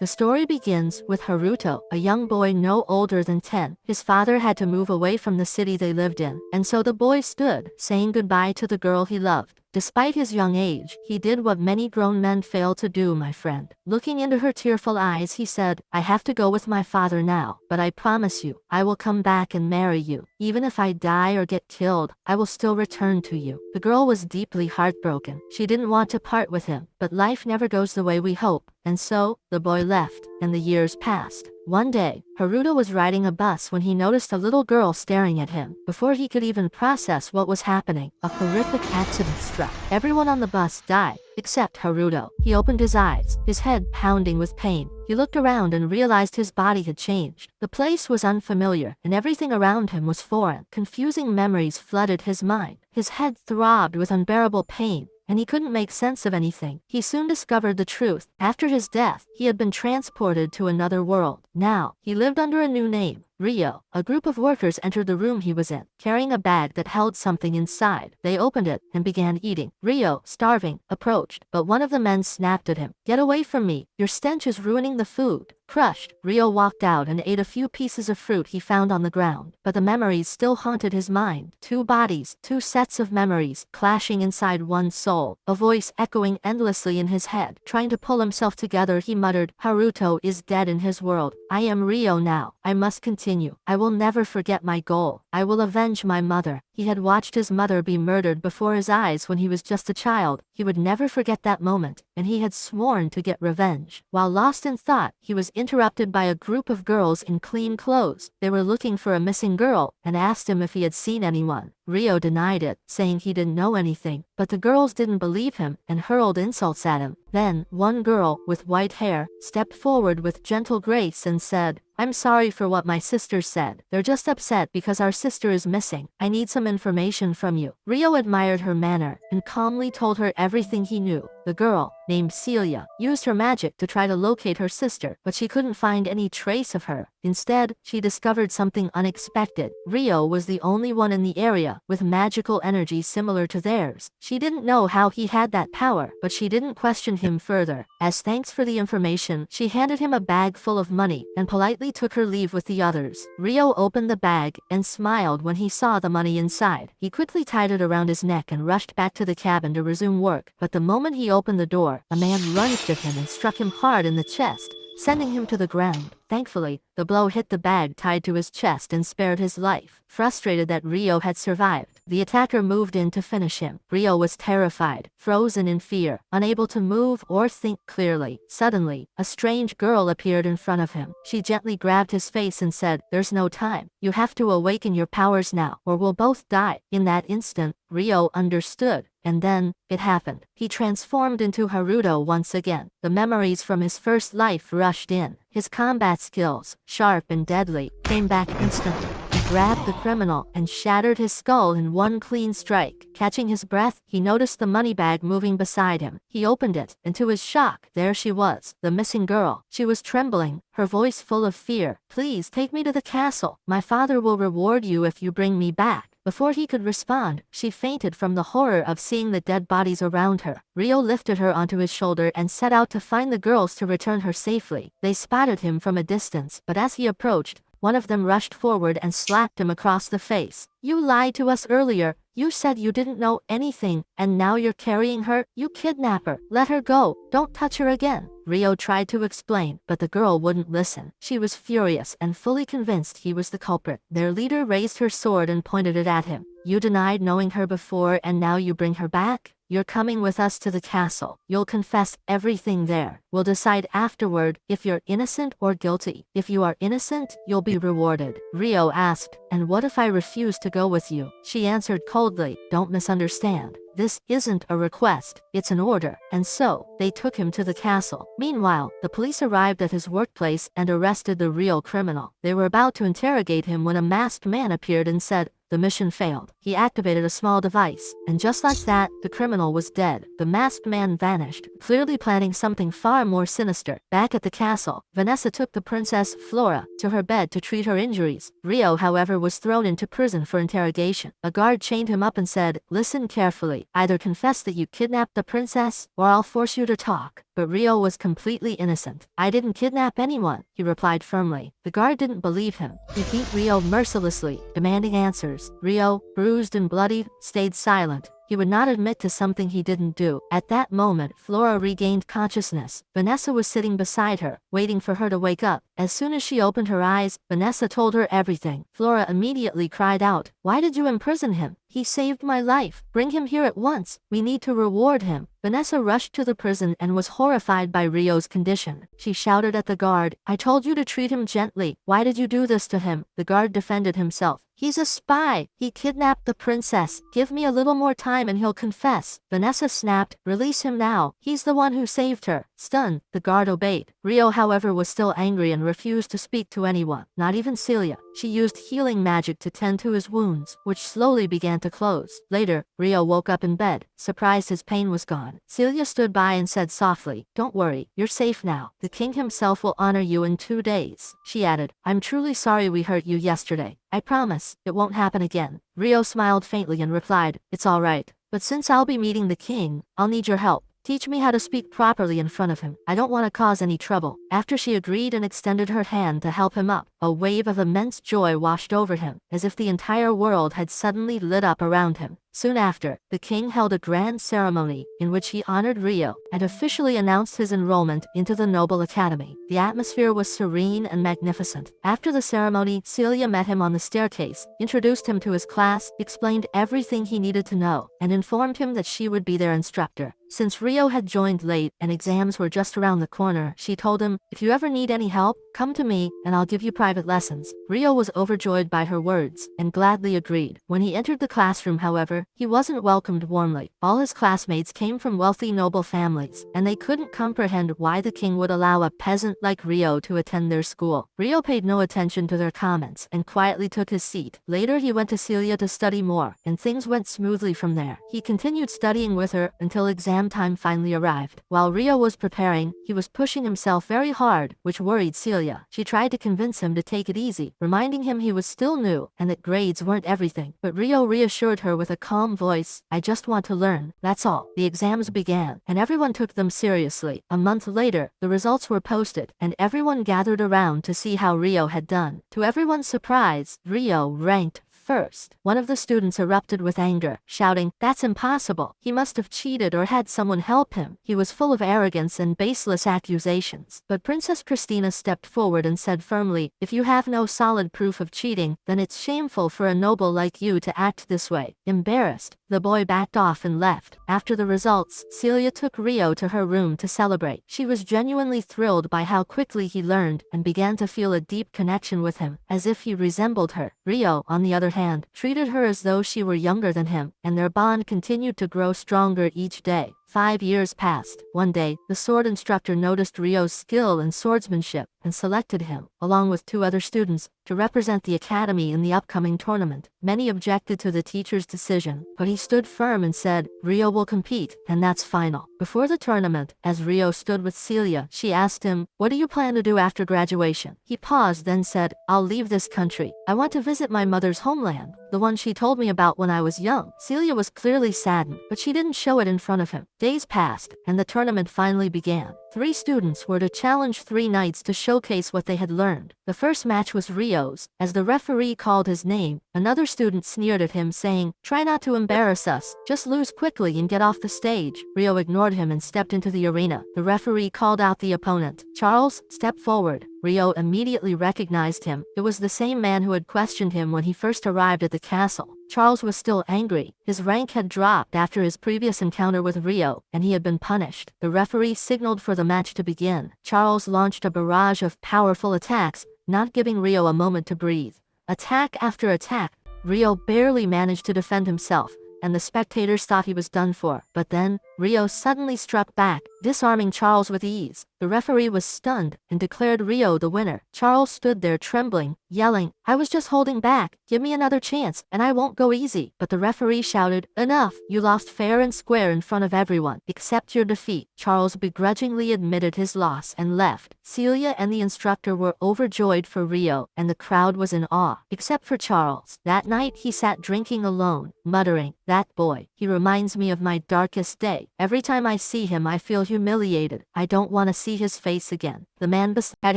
The story begins with Haruto, a young boy no older than 10. His father had to move away from the city they lived in, and so the boy stood, saying goodbye to the girl he loved. Despite his young age, he did what many grown men fail to do, my friend. Looking into her tearful eyes, he said, I have to go with my father now, but I promise you, I will come back and marry you. Even if I die or get killed, I will still return to you. The girl was deeply heartbroken. She didn't want to part with him, but life never goes the way we hope, and so, the boy left, and the years passed. One day, Haruto was riding a bus when he noticed a little girl staring at him. Before he could even process what was happening, a horrific accident struck. Everyone on the bus died, except Haruto. He opened his eyes, his head pounding with pain. He looked around and realized his body had changed. The place was unfamiliar, and everything around him was foreign. Confusing memories flooded his mind. His head throbbed with unbearable pain, and he couldn't make sense of anything. He soon discovered the truth. After his death, he had been transported to another world. Now, he lived under a new name, Rio. A group of workers entered the room he was in, carrying a bag that held something inside. They opened it and began eating. Rio, starving, approached, but one of the men snapped at him. Get away from me, your stench is ruining the food. Crushed, Rio walked out and ate a few pieces of fruit he found on the ground. But the memories still haunted his mind. Two bodies, two sets of memories, clashing inside one soul. A voice echoing endlessly in his head. Trying to pull himself together, he muttered, Haruto is dead in his world. I am Rio now. I must continue. I will never forget my goal. I will avenge my mother. He had watched his mother be murdered before his eyes when he was just a child. He would never forget that moment, and he had sworn to get revenge. While lost in thought, he was interrupted by a group of girls in clean clothes. They were looking for a missing girl and asked him if he had seen anyone. Rio denied it, saying he didn't know anything, but the girls didn't believe him and hurled insults at him. Then, one girl, with white hair, stepped forward with gentle grace and said, I'm sorry for what my sisters said. They're just upset because our sister is missing. I need some information from you. Rio admired her manner and calmly told her everything he knew. The girl, named Celia, used her magic to try to locate her sister, but she couldn't find any trace of her. Instead, she discovered something unexpected. Rio was the only one in the area with magical energy similar to theirs. She didn't know how he had that power, but she didn't question him further. As thanks for the information, she handed him a bag full of money and politely took her leave with the others. Rio opened the bag and smiled when he saw the money inside. He quickly tied it around his neck and rushed back to the cabin to resume work, but the moment he opened the door, a man lunged at him and struck him hard in the chest, sending him to the ground. Thankfully, the blow hit the bag tied to his chest and spared his life. Frustrated that Rio had survived, the attacker moved in to finish him. Rio was terrified, frozen in fear, unable to move or think clearly. Suddenly, a strange girl appeared in front of him. She gently grabbed his face and said, There's no time. You have to awaken your powers now, or we'll both die. In that instant, Rio understood. And then, it happened. He transformed into Haruto once again. The memories from his first life rushed in. His combat skills, sharp and deadly, came back instantly. He grabbed the criminal and shattered his skull in one clean strike. Catching his breath, he noticed the money bag moving beside him. He opened it, and to his shock, there she was, the missing girl. She was trembling, her voice full of fear. Please take me to the castle. My father will reward you if you bring me back. Before he could respond, she fainted from the horror of seeing the dead bodies around her. Rio lifted her onto his shoulder and set out to find the girls to return her safely. They spotted him from a distance, but as he approached, one of them rushed forward and slapped him across the face. You lied to us earlier. You said you didn't know anything, and now you're carrying her? You kidnapper. Let her go. Don't touch her again. Rio tried to explain, but the girl wouldn't listen. She was furious and fully convinced he was the culprit. Their leader raised her sword and pointed it at him. You denied knowing her before and now you bring her back? You're coming with us to the castle. You'll confess everything there. We'll decide afterward if you're innocent or guilty. If you are innocent, you'll be rewarded. Rio asked, And what if I refuse to go with you? She answered coldly, Don't misunderstand. This isn't a request, it's an order. And so, they took him to the castle. Meanwhile, the police arrived at his workplace and arrested the real criminal. They were about to interrogate him when a masked man appeared and said, The mission failed. He activated a small device, and just like that, the criminal was dead. The masked man vanished, clearly planning something far more sinister. Back at the castle, Vanessa took the princess, Flora, to her bed to treat her injuries. Rio, however, was thrown into prison for interrogation. A guard chained him up and said, Listen carefully. quickly, either confess that you kidnapped the princess, or I'll force you to talk. But Rio was completely innocent. I didn't kidnap anyone, he replied firmly. The guard didn't believe him. He beat Rio mercilessly, demanding answers. Rio, bruised and bloodied, stayed silent. He would not admit to something he didn't do. At that moment, Flora regained consciousness. Vanessa was sitting beside her, waiting for her to wake up. As soon as she opened her eyes, Vanessa told her everything. Flora immediately cried out, "Why did you imprison him? He saved my life. Bring him here at once. We need to reward him." Vanessa rushed to the prison and was horrified by Rio's condition. She shouted at the guard, "I told you to treat him gently. Why did you do this to him?" The guard defended himself. "He's a spy. He kidnapped the princess. Give me a little more time and he'll confess." Vanessa snapped, "Release him now. He's the one who saved her." Stunned, the guard obeyed. Rio, however, was still angry and refused to speak to anyone, not even Celia. She used healing magic to tend to his wounds, which slowly began to close. Later, Rio woke up in bed, surprised his pain was gone. Celia stood by and said softly, "Don't worry, you're safe now. The king himself will honor you in 2 days." She added, "I'm truly sorry we hurt you yesterday. I promise, it won't happen again." Rio smiled faintly and replied, "It's all right. But since I'll be meeting the king, I'll need your help. Teach me how to speak properly in front of him. I don't want to cause any trouble." After she agreed and extended her hand to help him up, a wave of immense joy washed over him, as if the entire world had suddenly lit up around him. Soon after, the king held a grand ceremony in which he honored Rio and officially announced his enrollment into the Noble Academy. The atmosphere was serene and magnificent. After the ceremony, Celia met him on the staircase, introduced him to his class, explained everything he needed to know, and informed him that she would be their instructor. Since Rio had joined late and exams were just around the corner, she told him, "If you ever need any help, come to me, and I'll give you private lessons." Rio was overjoyed by her words, and gladly agreed. When he entered the classroom, however, he wasn't welcomed warmly. All his classmates came from wealthy noble families, and they couldn't comprehend why the king would allow a peasant like Rio to attend their school. Rio paid no attention to their comments, and quietly took his seat. Later he went to Celia to study more, and things went smoothly from there. He continued studying with her until exam time finally arrived. While Rio was preparing, he was pushing himself very hard, which worried Celia. She tried to convince him to take it easy, reminding him he was still new and that grades weren't everything. But Rio reassured her with a calm voice, "I just want to learn, that's all." The exams began, and everyone took them seriously. A month later, the results were posted, and everyone gathered around to see how Rio had done. To everyone's surprise, Rio ranked first. One of the students erupted with anger, shouting, "That's impossible. He must have cheated or had someone help him." He was full of arrogance and baseless accusations. But Princess Christina stepped forward and said firmly, "If you have no solid proof of cheating, then it's shameful for a noble like you to act this way." Embarrassed, the boy backed off and left. After the results, Celia took Rio to her room to celebrate. She was genuinely thrilled by how quickly he learned and began to feel a deep connection with him, as if he resembled her. Rio, on the other hand, treated her as though she were younger than him, and their bond continued to grow stronger each day. 5 years passed. One day, the sword instructor noticed Rio's skill in swordsmanship and selected him, along with 2 other students, to represent the academy in the upcoming tournament. Many objected to the teacher's decision, but he stood firm and said, "Rio will compete, and that's final." Before the tournament, as Rio stood with Celia, she asked him, "What do you plan to do after graduation?" He paused, then said, "I'll leave this country. I want to visit my mother's homeland, the one she told me about when I was young." Celia was clearly saddened, but she didn't show it in front of him. Days passed, and the tournament finally began. 3 students were to challenge 3 knights to showcase what they had learned. The first match was Rio's. As the referee called his name, another student sneered at him, saying, "Try not to embarrass us. Just lose quickly and get off the stage." Rio ignored him and stepped into the arena. The referee called out the opponent. "Charles, step forward." Rio immediately recognized him. It was the same man who had questioned him when he first arrived at the castle. Charles was still angry. His rank had dropped after his previous encounter with Rio, and he had been punished. The referee signaled for the match to begin. Charles launched a barrage of powerful attacks, not giving Rio a moment to breathe. Attack after attack, Rio barely managed to defend himself, and the spectators thought he was done for. But then, Rio suddenly struck back, disarming Charles with ease. The The referee was stunned and declared Rio the winner. Charles stood there trembling, yelling, "I was just holding back. Give me another chance, and I won't go easy." But the referee shouted, "Enough! You lost fair and square in front of everyone. Accept your defeat." Charles begrudgingly admitted his loss and left. Celia and the instructor were overjoyed for Rio, and the crowd was in awe, except for Charles. That night he sat drinking alone, muttering, "That boy, he reminds me of my darkest day. Every time I see him I feel humiliated. I don't want to see his face again." The man beside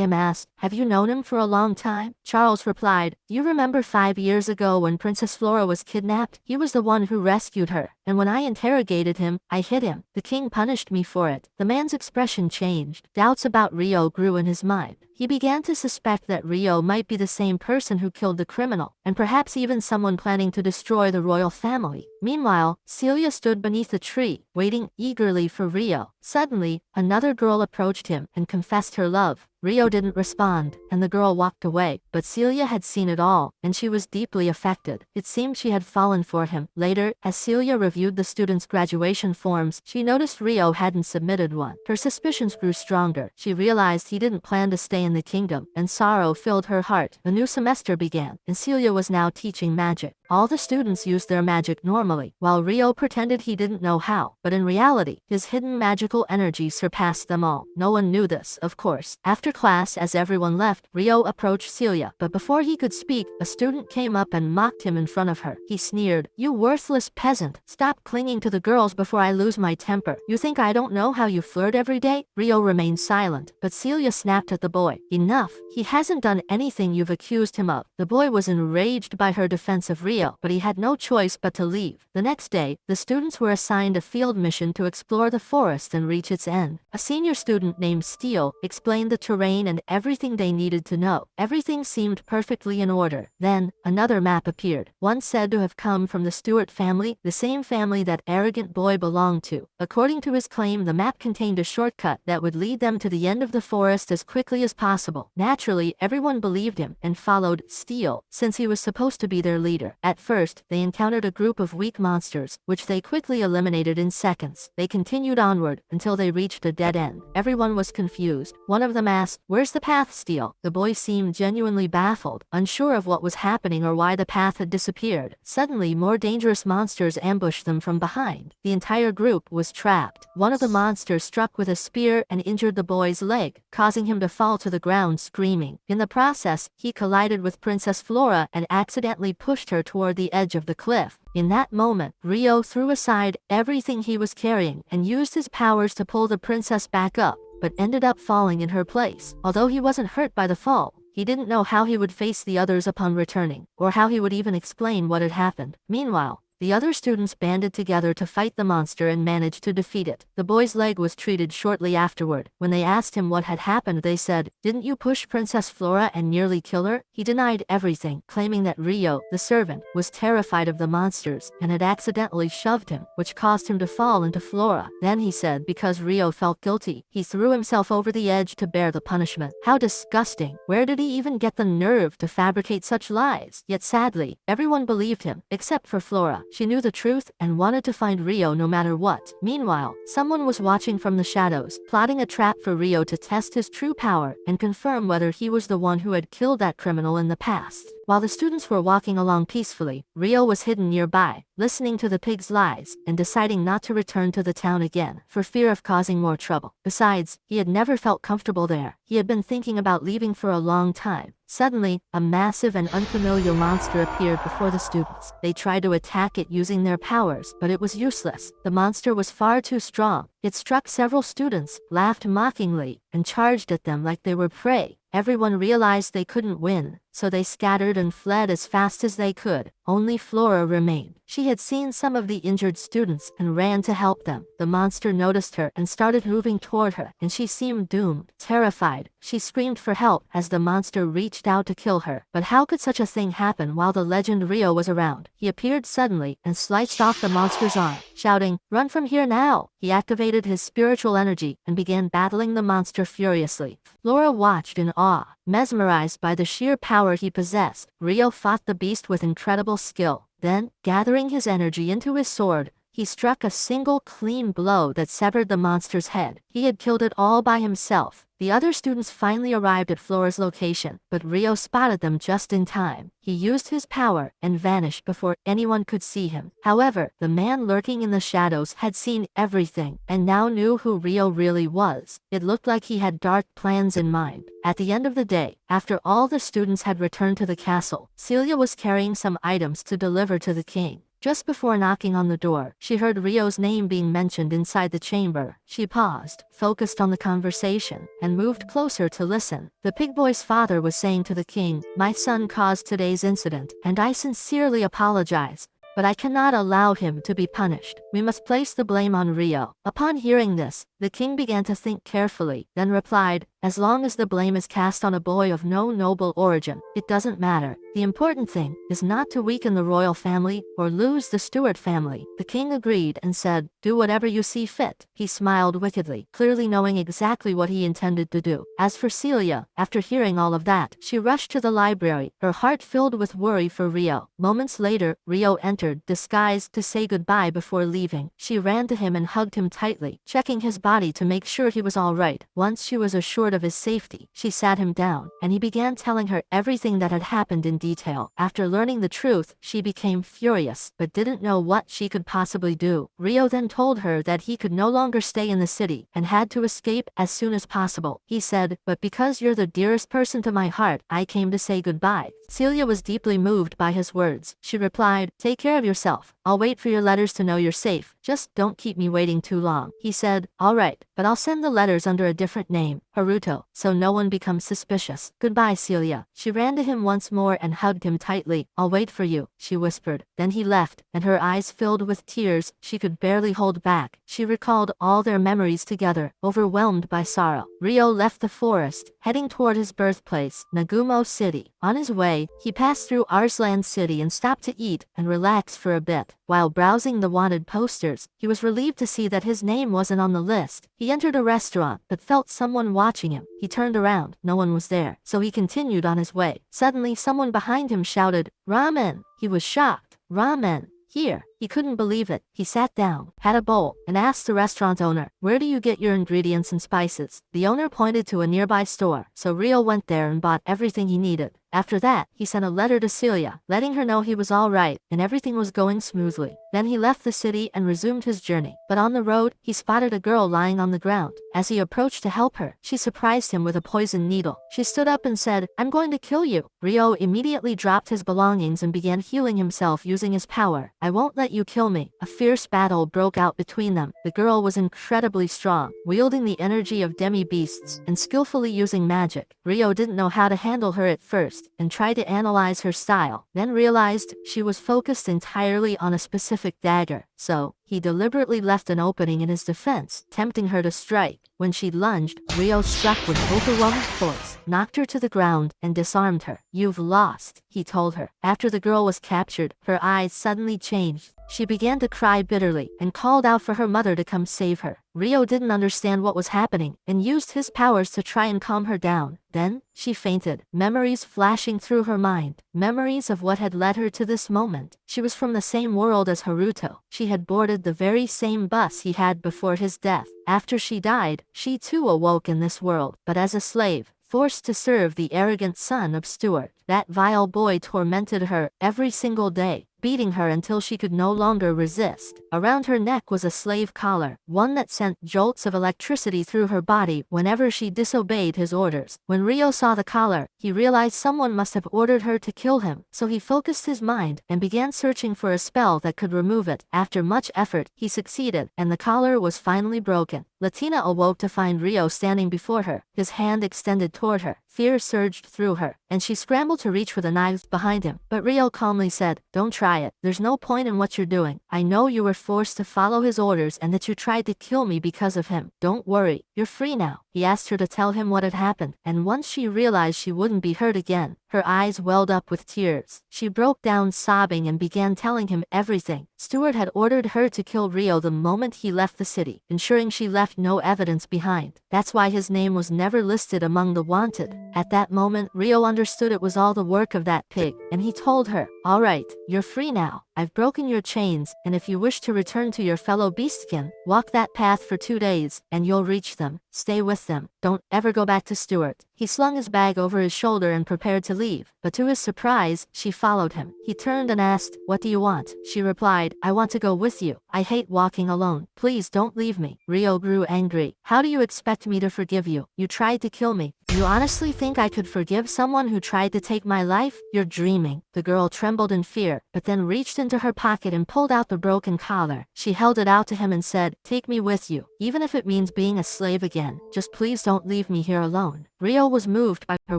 him asked, "Have you known him for a long time?" Charles replied, "Do you remember 5 years ago when Princess Flora was kidnapped? He was the one who rescued her, and when I interrogated him, I hit him. The king punished me for it." The man's expression changed. Doubts about Rio grew in his mind. He began to suspect that Rio might be the same person who killed the criminal, and perhaps even someone planning to destroy the royal family. Meanwhile, Celia stood beneath a tree, waiting eagerly for Rio. Suddenly, another girl approached him and confessed her love. Rio didn't respond, and the girl walked away, but Celia had seen it all, and she was deeply affected. It seemed she had fallen for him. Later, as Celia reviewed the students' graduation forms, she noticed Rio hadn't submitted one. Her suspicions grew stronger. She realized he didn't plan to stay in the kingdom, and sorrow filled her heart. A new semester began, and Celia was now teaching magic. All the students used their magic normally, while Rio pretended he didn't know how, but in reality, his hidden magical energy surpassed them all. No one knew this, of course. After class, as everyone left, Rio approached Celia, but before he could speak, a student came up and mocked him in front of her. He sneered, "You worthless peasant! Stop clinging to the girls before I lose my temper. You think I don't know how you flirt every day?" Rio remained silent, but Celia snapped at the boy. "Enough! He hasn't done anything you've accused him of." The boy was enraged by her defense of Rio, but he had no choice but to leave. The next day, the students were assigned a field mission to explore the forest and reach its end. A senior student named Steele explained the terrain and everything they needed to know. Everything seemed perfectly in order. Then, another map appeared, one said to have come from the Stewart family, the same family that arrogant boy belonged to. According to his claim, the map contained a shortcut that would lead them to the end of the forest as quickly as possible. Naturally, everyone believed him and followed Steele, since he was supposed to be their leader. At first, they encountered a group of weak monsters, which they quickly eliminated in seconds. They continued onward until they reached a dead end. Everyone was confused. One of them asked, "Where's the path, Steele?" The boy seemed genuinely baffled, unsure of what was happening or why the path had disappeared. Suddenly, more dangerous monsters ambushed them from behind. The entire group was trapped. One of the monsters struck with a spear and injured the boy's leg, causing him to fall to the ground screaming. In the process, he collided with Princess Flora and accidentally pushed her toward the edge of the cliff. In that moment, Rio threw aside everything he was carrying and used his powers to pull the princess back up, but ended up falling in her place. Although he wasn't hurt by the fall, he didn't know how he would face the others upon returning, or how he would even explain what had happened. Meanwhile, the other students banded together to fight the monster and managed to defeat it. The boy's leg was treated shortly afterward. When they asked him what had happened, they said, "Didn't you push Princess Flora and nearly kill her?" He denied everything, claiming that Rio, the servant, was terrified of the monsters and had accidentally shoved him, which caused him to fall into Flora. Then he said because Rio felt guilty, he threw himself over the edge to bear the punishment. How disgusting! Where did he even get the nerve to fabricate such lies? Yet sadly, everyone believed him, except for Flora. She knew the truth and wanted to find Rio no matter what. Meanwhile, someone was watching from the shadows, plotting a trap for Rio to test his true power and confirm whether he was the one who had killed that criminal in the past. While the students were walking along peacefully, Rio was hidden nearby, listening to the pig's lies and deciding not to return to the town again, for fear of causing more trouble. Besides, he had never felt comfortable there. He had been thinking about leaving for a long time. Suddenly, a massive and unfamiliar monster appeared before the students. They tried to attack it using their powers, but it was useless. The monster was far too strong. It struck several students, laughed mockingly, and charged at them like they were prey. Everyone realized they couldn't win, so they scattered and fled as fast as they could. Only Flora remained. She had seen some of the injured students and ran to help them. The monster noticed her and started moving toward her, and she seemed doomed. Terrified, she screamed for help as the monster reached out to kill her. But how could such a thing happen while the legend Rio was around? He appeared suddenly and sliced off the monster's arm, shouting, "Run from here now!" He activated his spiritual energy and began battling the monster furiously. Flora watched in awe, mesmerized by the sheer power he possessed. Rio fought the beast with incredible skill. Then, gathering his energy into his sword, He struck a single clean blow that severed the monster's head. He had killed it all by himself. The other students finally arrived at Flora's location, but Rio spotted them just in time. He used his power and vanished before anyone could see him. However, the man lurking in the shadows had seen everything and now knew who Rio really was. It looked like he had dark plans in mind. At the end of the day, after all the students had returned to the castle, Celia was carrying some items to deliver to the king. Just before knocking on the door, she heard Rio's name being mentioned inside the chamber. She paused, focused on the conversation, and moved closer to listen. The pig boy's father was saying to the king, "My son caused today's incident, and I sincerely apologize. But I cannot allow him to be punished. We must place the blame on Rio." Upon hearing this, the king began to think carefully, then replied, "As long as the blame is cast on a boy of no noble origin, it doesn't matter. The important thing is not to weaken the royal family or lose the Stewart family." The king agreed and said, "Do whatever you see fit." He smiled wickedly, clearly knowing exactly what he intended to do. As for Celia, after hearing all of that, she rushed to the library, her heart filled with worry for Rio. Moments later, Rio entered, disguised to say goodbye before leaving. She ran to him and hugged him tightly, checking his body to make sure he was all right. Once she was assured of his safety, she sat him down, and he began telling her everything that had happened in detail. After learning the truth, she became furious, but didn't know what she could possibly do. Rio then told her that he could no longer stay in the city, and had to escape as soon as possible. He said, "But because you're the dearest person to my heart, I came to say goodbye." Celia was deeply moved by his words. She replied, "Take care of yourself. I'll wait for your letters to know you're safe. Just don't keep me waiting too long." He said, "All right, but I'll send the letters under a different name, Haruto, so no one becomes suspicious." "Goodbye, Celia." She ran to him once more and hugged him tightly. "I'll wait for you," she whispered. Then he left, and her eyes filled with tears she could barely hold back. She recalled all their memories together, overwhelmed by sorrow. Rio left the forest, heading toward his birthplace, Nagumo City. On his way, he passed through Arslan City and stopped to eat and relax for a bit. While browsing the wanted posters, he was relieved to see that his name wasn't on the list. He entered a restaurant but felt someone watching him. He turned around, no one was there, so he continued on his way. Suddenly, someone behind him shouted, "Ramen!" He was shocked. "Ramen? Here." He couldn't believe it. He sat down, had a bowl, and asked the restaurant owner, "Where do you get your ingredients and spices?" The owner pointed to a nearby store, so Rio went there and bought everything he needed. After that, he sent a letter to Celia, letting her know he was all right and everything was going smoothly. Then he left the city and resumed his journey. But on the road, he spotted a girl lying on the ground. As he approached to help her, she surprised him with a poison needle. She stood up and said, "I'm going to kill you." Rio immediately dropped his belongings and began healing himself using his power. "I won't let you kill me." A fierce battle broke out between them. The girl was incredibly strong, wielding the energy of demi-beasts and skillfully using magic. Rio didn't know how to handle her at first and tried to analyze her style, then realized she was focused entirely on a specific dagger, so he deliberately left an opening in his defense, tempting her to strike. When she lunged, Rio struck with overwhelming force, knocked her to the ground, and disarmed her. "You've lost," he told her. After the girl was captured, her eyes suddenly changed. She began to cry bitterly and called out for her mother to come save her. Rio didn't understand what was happening and used his powers to try and calm her down. Then, she fainted, memories flashing through her mind, memories of what had led her to this moment. She was from the same world as Haruto. She had boarded the very same bus he had before his death. After she died, she too awoke in this world, but as a slave, forced to serve the arrogant son of Stewart. That vile boy tormented her every single day, beating her until she could no longer resist. Around her neck was a slave collar, one that sent jolts of electricity through her body whenever she disobeyed his orders. When Rio saw the collar, he realized someone must have ordered her to kill him, so he focused his mind and began searching for a spell that could remove it. After much effort, he succeeded, and the collar was finally broken. Latina awoke to find Rio standing before her, his hand extended toward her. Fear surged through her, and she scrambled to reach for the knives behind him. But Rio calmly said, "Don't try it. There's no point in what you're doing. I know you were forced to follow his orders and that you tried to kill me because of him. Don't worry. You're free now." He asked her to tell him what had happened, and once she realized she wouldn't be hurt again, her eyes welled up with tears. She broke down sobbing and began telling him everything. Stewart had ordered her to kill Rio the moment he left the city, ensuring she left no evidence behind. That's why his name was never listed among the wanted. At that moment, Rio understood it was all the work of that pig, and he told her, "All right, you're free now. I've broken your chains, and if you wish to return to your fellow beastskin, walk that path for 2 days, and you'll reach them. Stay with them. Don't ever go back to Stuart. He slung his bag over his shoulder and prepared to leave, but to his surprise, she followed him. He turned and asked, "What do you want?" She replied, "I want to go with you. I hate walking alone. Please don't leave me." Rio grew angry. "How do you expect me to forgive you? You tried to kill me. You honestly think I could forgive someone who tried to take my life? You're dreaming." The girl trembled in fear, but then reached into her pocket and pulled out the broken collar. She held it out to him and said, "Take me with you, even if it means being a slave again. Just please don't leave me here alone." Rio was moved by her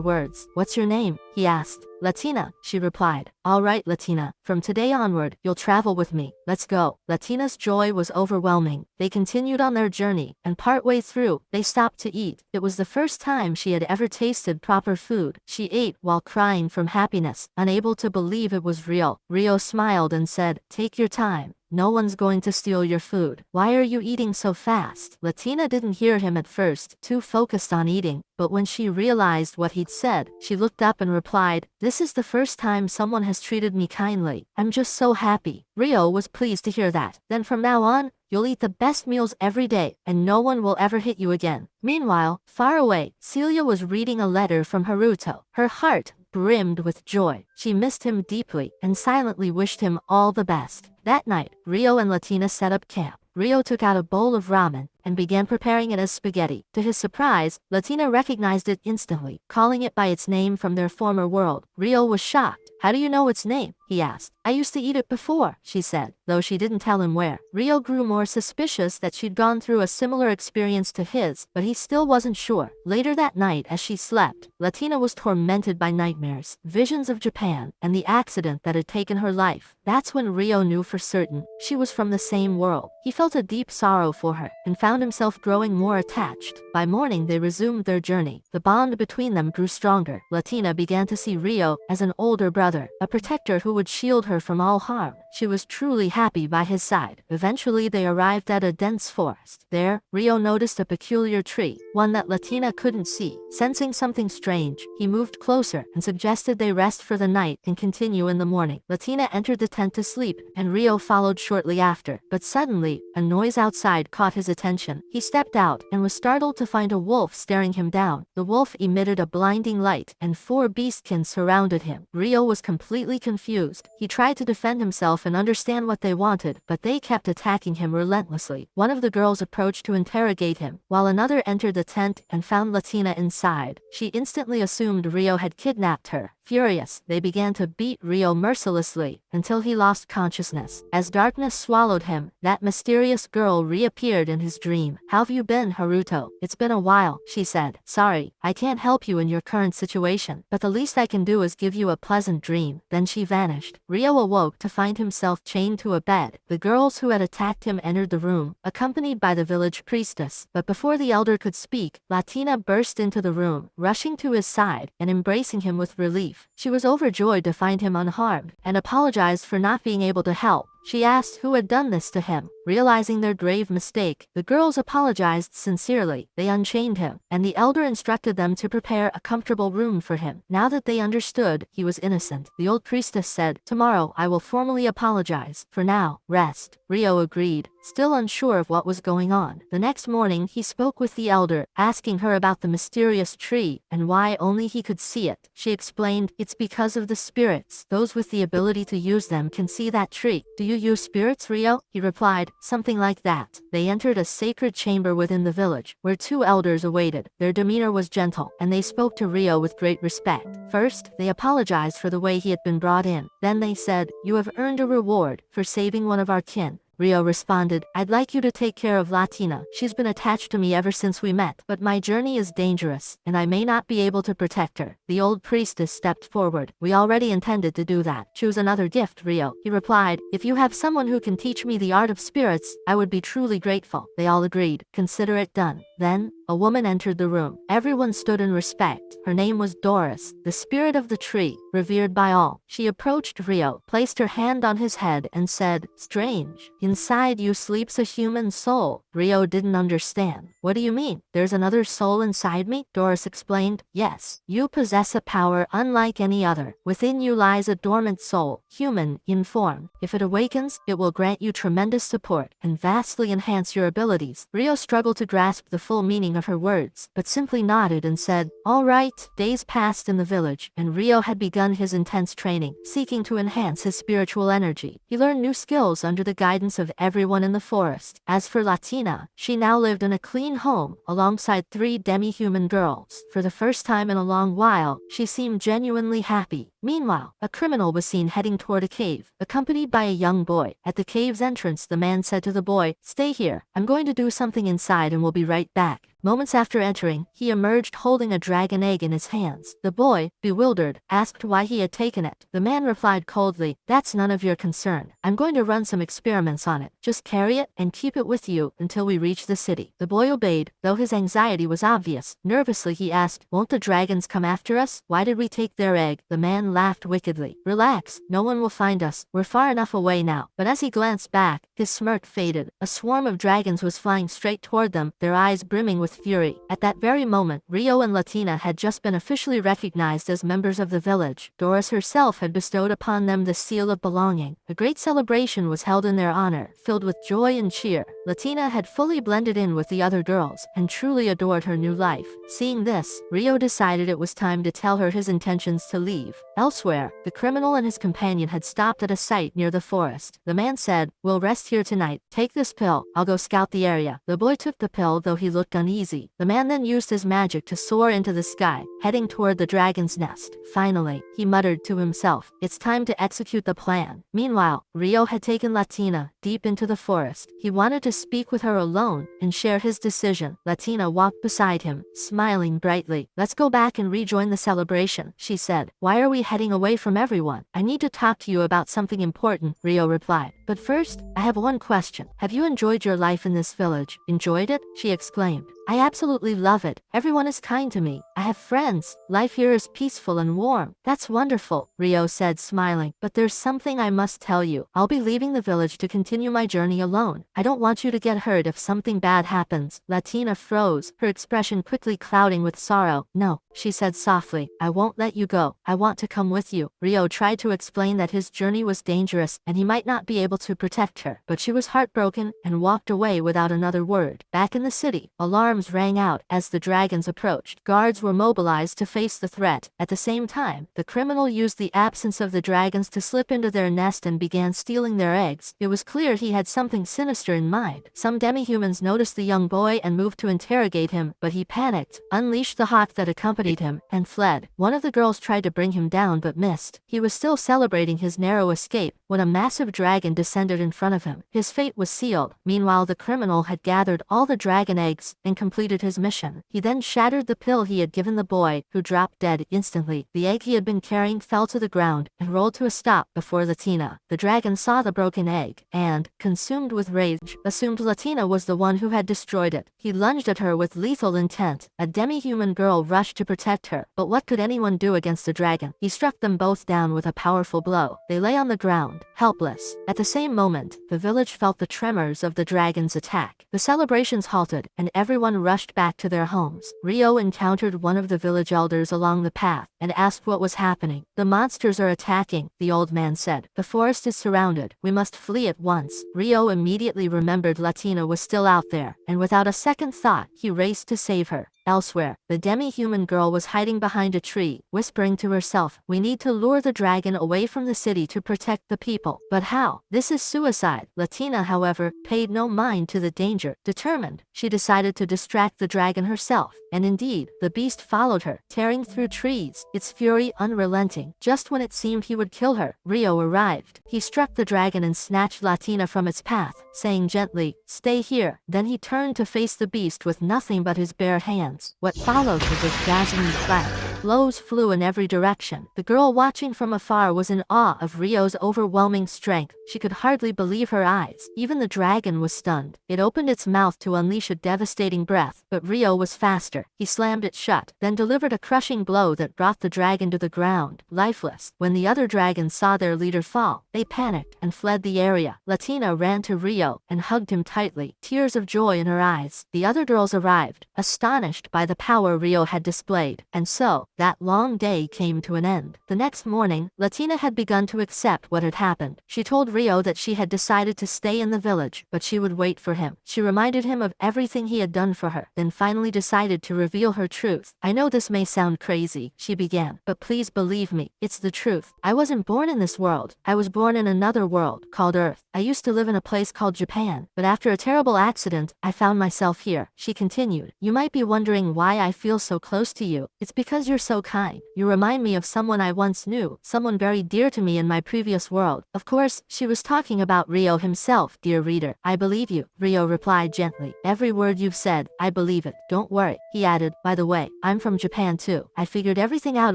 words. "What's your name?" he asked. "Latina," she replied. "All right, Latina. From today onward, you'll travel with me. Let's go." Latina's joy was overwhelming. They continued on their journey, and partway through, they stopped to eat. It was the first time she had ever tasted proper food. She ate while crying from happiness, unable to believe it was real. Rio smiled and said, "Take your time. No one's going to steal your food. Why are you eating so fast?" Latina didn't hear him at first, too focused on eating, but when she realized what he'd said, she looked up and replied, "This is the first time someone has treated me kindly. I'm just so happy." Rio was pleased to hear that. "Then from now on, you'll eat the best meals every day, and no one will ever hit you again." Meanwhile, far away, Celia was reading a letter from Haruto. Her heart brimmed with joy. She missed him deeply and silently wished him all the best. That night, Rio and Latina set up camp. Rio took out a bowl of ramen and began preparing it as spaghetti. To his surprise, Latina recognized it instantly, calling it by its name from their former world. Rio was shocked. "How do you know its name?" he asked. "I used to eat it before," she said, though she didn't tell him where. Rio grew more suspicious that she'd gone through a similar experience to his, but he still wasn't sure. Later that night, as she slept, Latina was tormented by nightmares, visions of Japan, and the accident that had taken her life. That's when Rio knew for certain she was from the same world. He felt a deep sorrow for her and found himself growing more attached. By morning, they resumed their journey. The bond between them grew stronger. Latina began to see Rio as an older brother, a protector who would shield her from all harm. She was truly happy by his side. Eventually, they arrived at a dense forest. There, Rio noticed a peculiar tree, one that Latina couldn't see. Sensing something strange, he moved closer and suggested they rest for the night and continue in the morning. Latina entered the tent to sleep, and Rio followed shortly after. But suddenly, a noise outside caught his attention. He stepped out and was startled to find a wolf staring him down. The wolf emitted a blinding light, and 4 beastkins surrounded him. Rio was completely confused. He tried to defend himself and understand what they wanted, but they kept attacking him relentlessly. One of the girls approached to interrogate him, while another entered the tent and found Latina inside. She instantly assumed Rio had kidnapped her. Furious, they began to beat Rio mercilessly until he lost consciousness. As darkness swallowed him, that mysterious girl reappeared in his dream. "How have you been, Haruto? It's been a while," she said. "Sorry, I can't help you in your current situation, but the least I can do is give you a pleasant dream." Then she vanished. Rio awoke to find himself chained to a bed. The girls who had attacked him entered the room, accompanied by the village priestess. But before the elder could speak, Latina burst into the room, rushing to his side and embracing him with relief. She was overjoyed to find him unharmed and apologized for not being able to help. She asked who had done this to him. Realizing their grave mistake, the girls apologized sincerely. They unchained him, and the elder instructed them to prepare a comfortable room for him. Now that they understood he was innocent, the old priestess said, "Tomorrow I will formally apologize. For now, rest." Rio agreed, still unsure of what was going on. The next morning, he spoke with the elder, asking her about the mysterious tree and why only he could see it. She explained, "It's because of the spirits. Those with the ability to use them can see that tree." "Do you use spirits, Rio?" He replied, "Something like that." They entered a sacred chamber within the village, where 2 elders awaited. Their demeanor was gentle, and they spoke to Rio with great respect. First, they apologized for the way he had been brought in. Then they said, "You have earned a reward for saving one of our kin." Rio responded, "I'd like you to take care of Latina. She's been attached to me ever since we met, but my journey is dangerous, and I may not be able to protect her." The old priestess stepped forward. "We already intended to do that. Choose another gift, Rio." He replied, "If you have someone who can teach me the art of spirits, I would be truly grateful." They all agreed. "Consider it done." Then, a woman entered the room. Everyone stood in respect. Her name was Doris, the spirit of the tree, revered by all. She approached Rio, placed her hand on his head, and said, "Strange. Inside you sleeps a human soul." Rio didn't understand. "What do you mean? There's another soul inside me?" Doris explained. "Yes. You possess a power unlike any other. Within you lies a dormant soul, human in form. If it awakens, it will grant you tremendous support and vastly enhance your abilities." Rio struggled to grasp the full meaning of her words, but simply nodded and said, "All right." Days passed in the village, and Rio had begun his intense training, seeking to enhance his spiritual energy. He learned new skills under the guidance of everyone in the forest. As for Latina, she now lived in a clean home, alongside 3 demi-human girls. For the first time in a long while, she seemed genuinely happy. Meanwhile, a criminal was seen heading toward a cave, accompanied by a young boy. At the cave's entrance, the man said to the boy, "Stay here. I'm going to do something inside and will be right back." Moments after entering, he emerged holding a dragon egg in his hands. The boy, bewildered, asked why he had taken it. The man replied coldly, "That's none of your concern. I'm going to run some experiments on it. Just carry it and keep it with you until we reach the city." The boy obeyed, though his anxiety was obvious. Nervously he asked, "Won't the dragons come after us? Why did we take their egg?" The man laughed wickedly. "Relax, no one will find us. We're far enough away now." But as he glanced back, his smirk faded. A swarm of dragons was flying straight toward them, their eyes brimming with fury. At that very moment, Rio and Latina had just been officially recognized as members of the village. Doris herself had bestowed upon them the seal of belonging. A great celebration was held in their honor, filled with joy and cheer. Latina had fully blended in with the other girls and truly adored her new life. Seeing this, Rio decided it was time to tell her his intentions to leave. Elsewhere, the criminal and his companion had stopped at a site near the forest. The man said, "We'll rest here tonight. Take this pill. I'll go scout the area." The boy took the pill, though he looked uneasy. The man then used his magic to soar into the sky, heading toward the dragon's nest. Finally, he muttered to himself, "It's time to execute the plan." Meanwhile, Rio had taken Latina deep into the forest. He wanted to speak with her alone and share his decision. Latina walked beside him, smiling brightly. "Let's go back and rejoin the celebration," she said. "Why are we heading away from everyone?" "I need to talk to you about something important," Rio replied. "But first, I have one question. Have you enjoyed your life in this village?" "Enjoyed it?" she exclaimed. "I absolutely love it. Everyone is kind to me. I have friends. Life here is peaceful and warm." "That's wonderful," Rio said, smiling. "But there's something I must tell you. I'll be leaving the village to continue my journey alone. I don't want you to get hurt if something bad happens." Latina froze, her expression quickly clouding with sorrow. "No," she said softly. "I won't let you go. I want to come with you." Rio tried to explain that his journey was dangerous and he might not be able to protect her, but she was heartbroken and walked away without another word. Back in the city, alarms rang out as the dragons approached. Guards were mobilized to face the threat. At the same time, the criminal used the absence of the dragons to slip into their nest and began stealing their eggs. It was clear he had something sinister in mind. Some demi-humans noticed the young boy and moved to interrogate him, but he panicked, unleashed the hawk that accompanied him, and fled. One of the girls tried to bring him down but missed. He was still celebrating his narrow escape when a massive dragon descended in front of him. His fate was sealed. Meanwhile, the criminal had gathered all the dragon eggs and completed his mission. He then shattered the pill he had given the boy, who dropped dead instantly. The egg he had been carrying fell to the ground and rolled to a stop before Latina. The dragon saw the broken egg and, consumed with rage, assumed Latina was the one who had destroyed it. He lunged at her with lethal intent. A demi-human girl rushed to protect her, but what could anyone do against a dragon? He struck them both down with a powerful blow. They lay on the ground, helpless. At the same moment, the village felt the tremors of the dragon's attack. The celebrations halted, and everyone rushed back to their homes. Rio encountered one of the village elders along the path and asked what was happening. "The monsters are attacking," the old man said. "The forest is surrounded. We must flee at once." Rio immediately remembered Latina was still out there, and without a second thought, he raced to save her. Elsewhere, the demi-human girl was hiding behind a tree, whispering to herself, "We need to lure the dragon away from the city to protect the people." But how? This is suicide. Latina, however, paid no mind to the danger. Determined, she decided to distract the dragon herself. And indeed, the beast followed her, tearing through trees, its fury unrelenting. Just when it seemed he would kill her, Rio arrived. He struck the dragon and snatched Latina from its path, saying gently, "Stay here." Then he turned to face the beast with nothing but his bare hands. What followed was a dazzling clap. Blows flew in every direction. The girl watching from afar was in awe of Ryo's overwhelming strength. She could hardly believe her eyes. Even the dragon was stunned. It opened its mouth to unleash a devastating breath, but Ryo was faster. He slammed it shut, then delivered a crushing blow that brought the dragon to the ground, lifeless. When the other dragons saw their leader fall, they panicked and fled the area. Latina ran to Ryo and hugged him tightly, tears of joy in her eyes. The other girls arrived, astonished by the power Ryo had displayed, and so, that long day came to an end. The next morning, Latina had begun to accept what had happened. She told Ryo that she had decided to stay in the village, but she would wait for him. She reminded him of everything he had done for her, then finally decided to reveal her truth. I know this may sound crazy, she began, but please believe me, it's the truth. I wasn't born in this world. I was born in another world, called Earth. I used to live in a place called Japan, but after a terrible accident, I found myself here. She continued, you might be wondering why I feel so close to you. It's because you're so kind. You remind me of someone I once knew, someone very dear to me in my previous world. Of course, she was talking about Ryo himself, dear reader. I believe you, Ryo replied gently. Every word you've said, I believe it. Don't worry. He added, by the way, I'm from Japan too. I figured everything out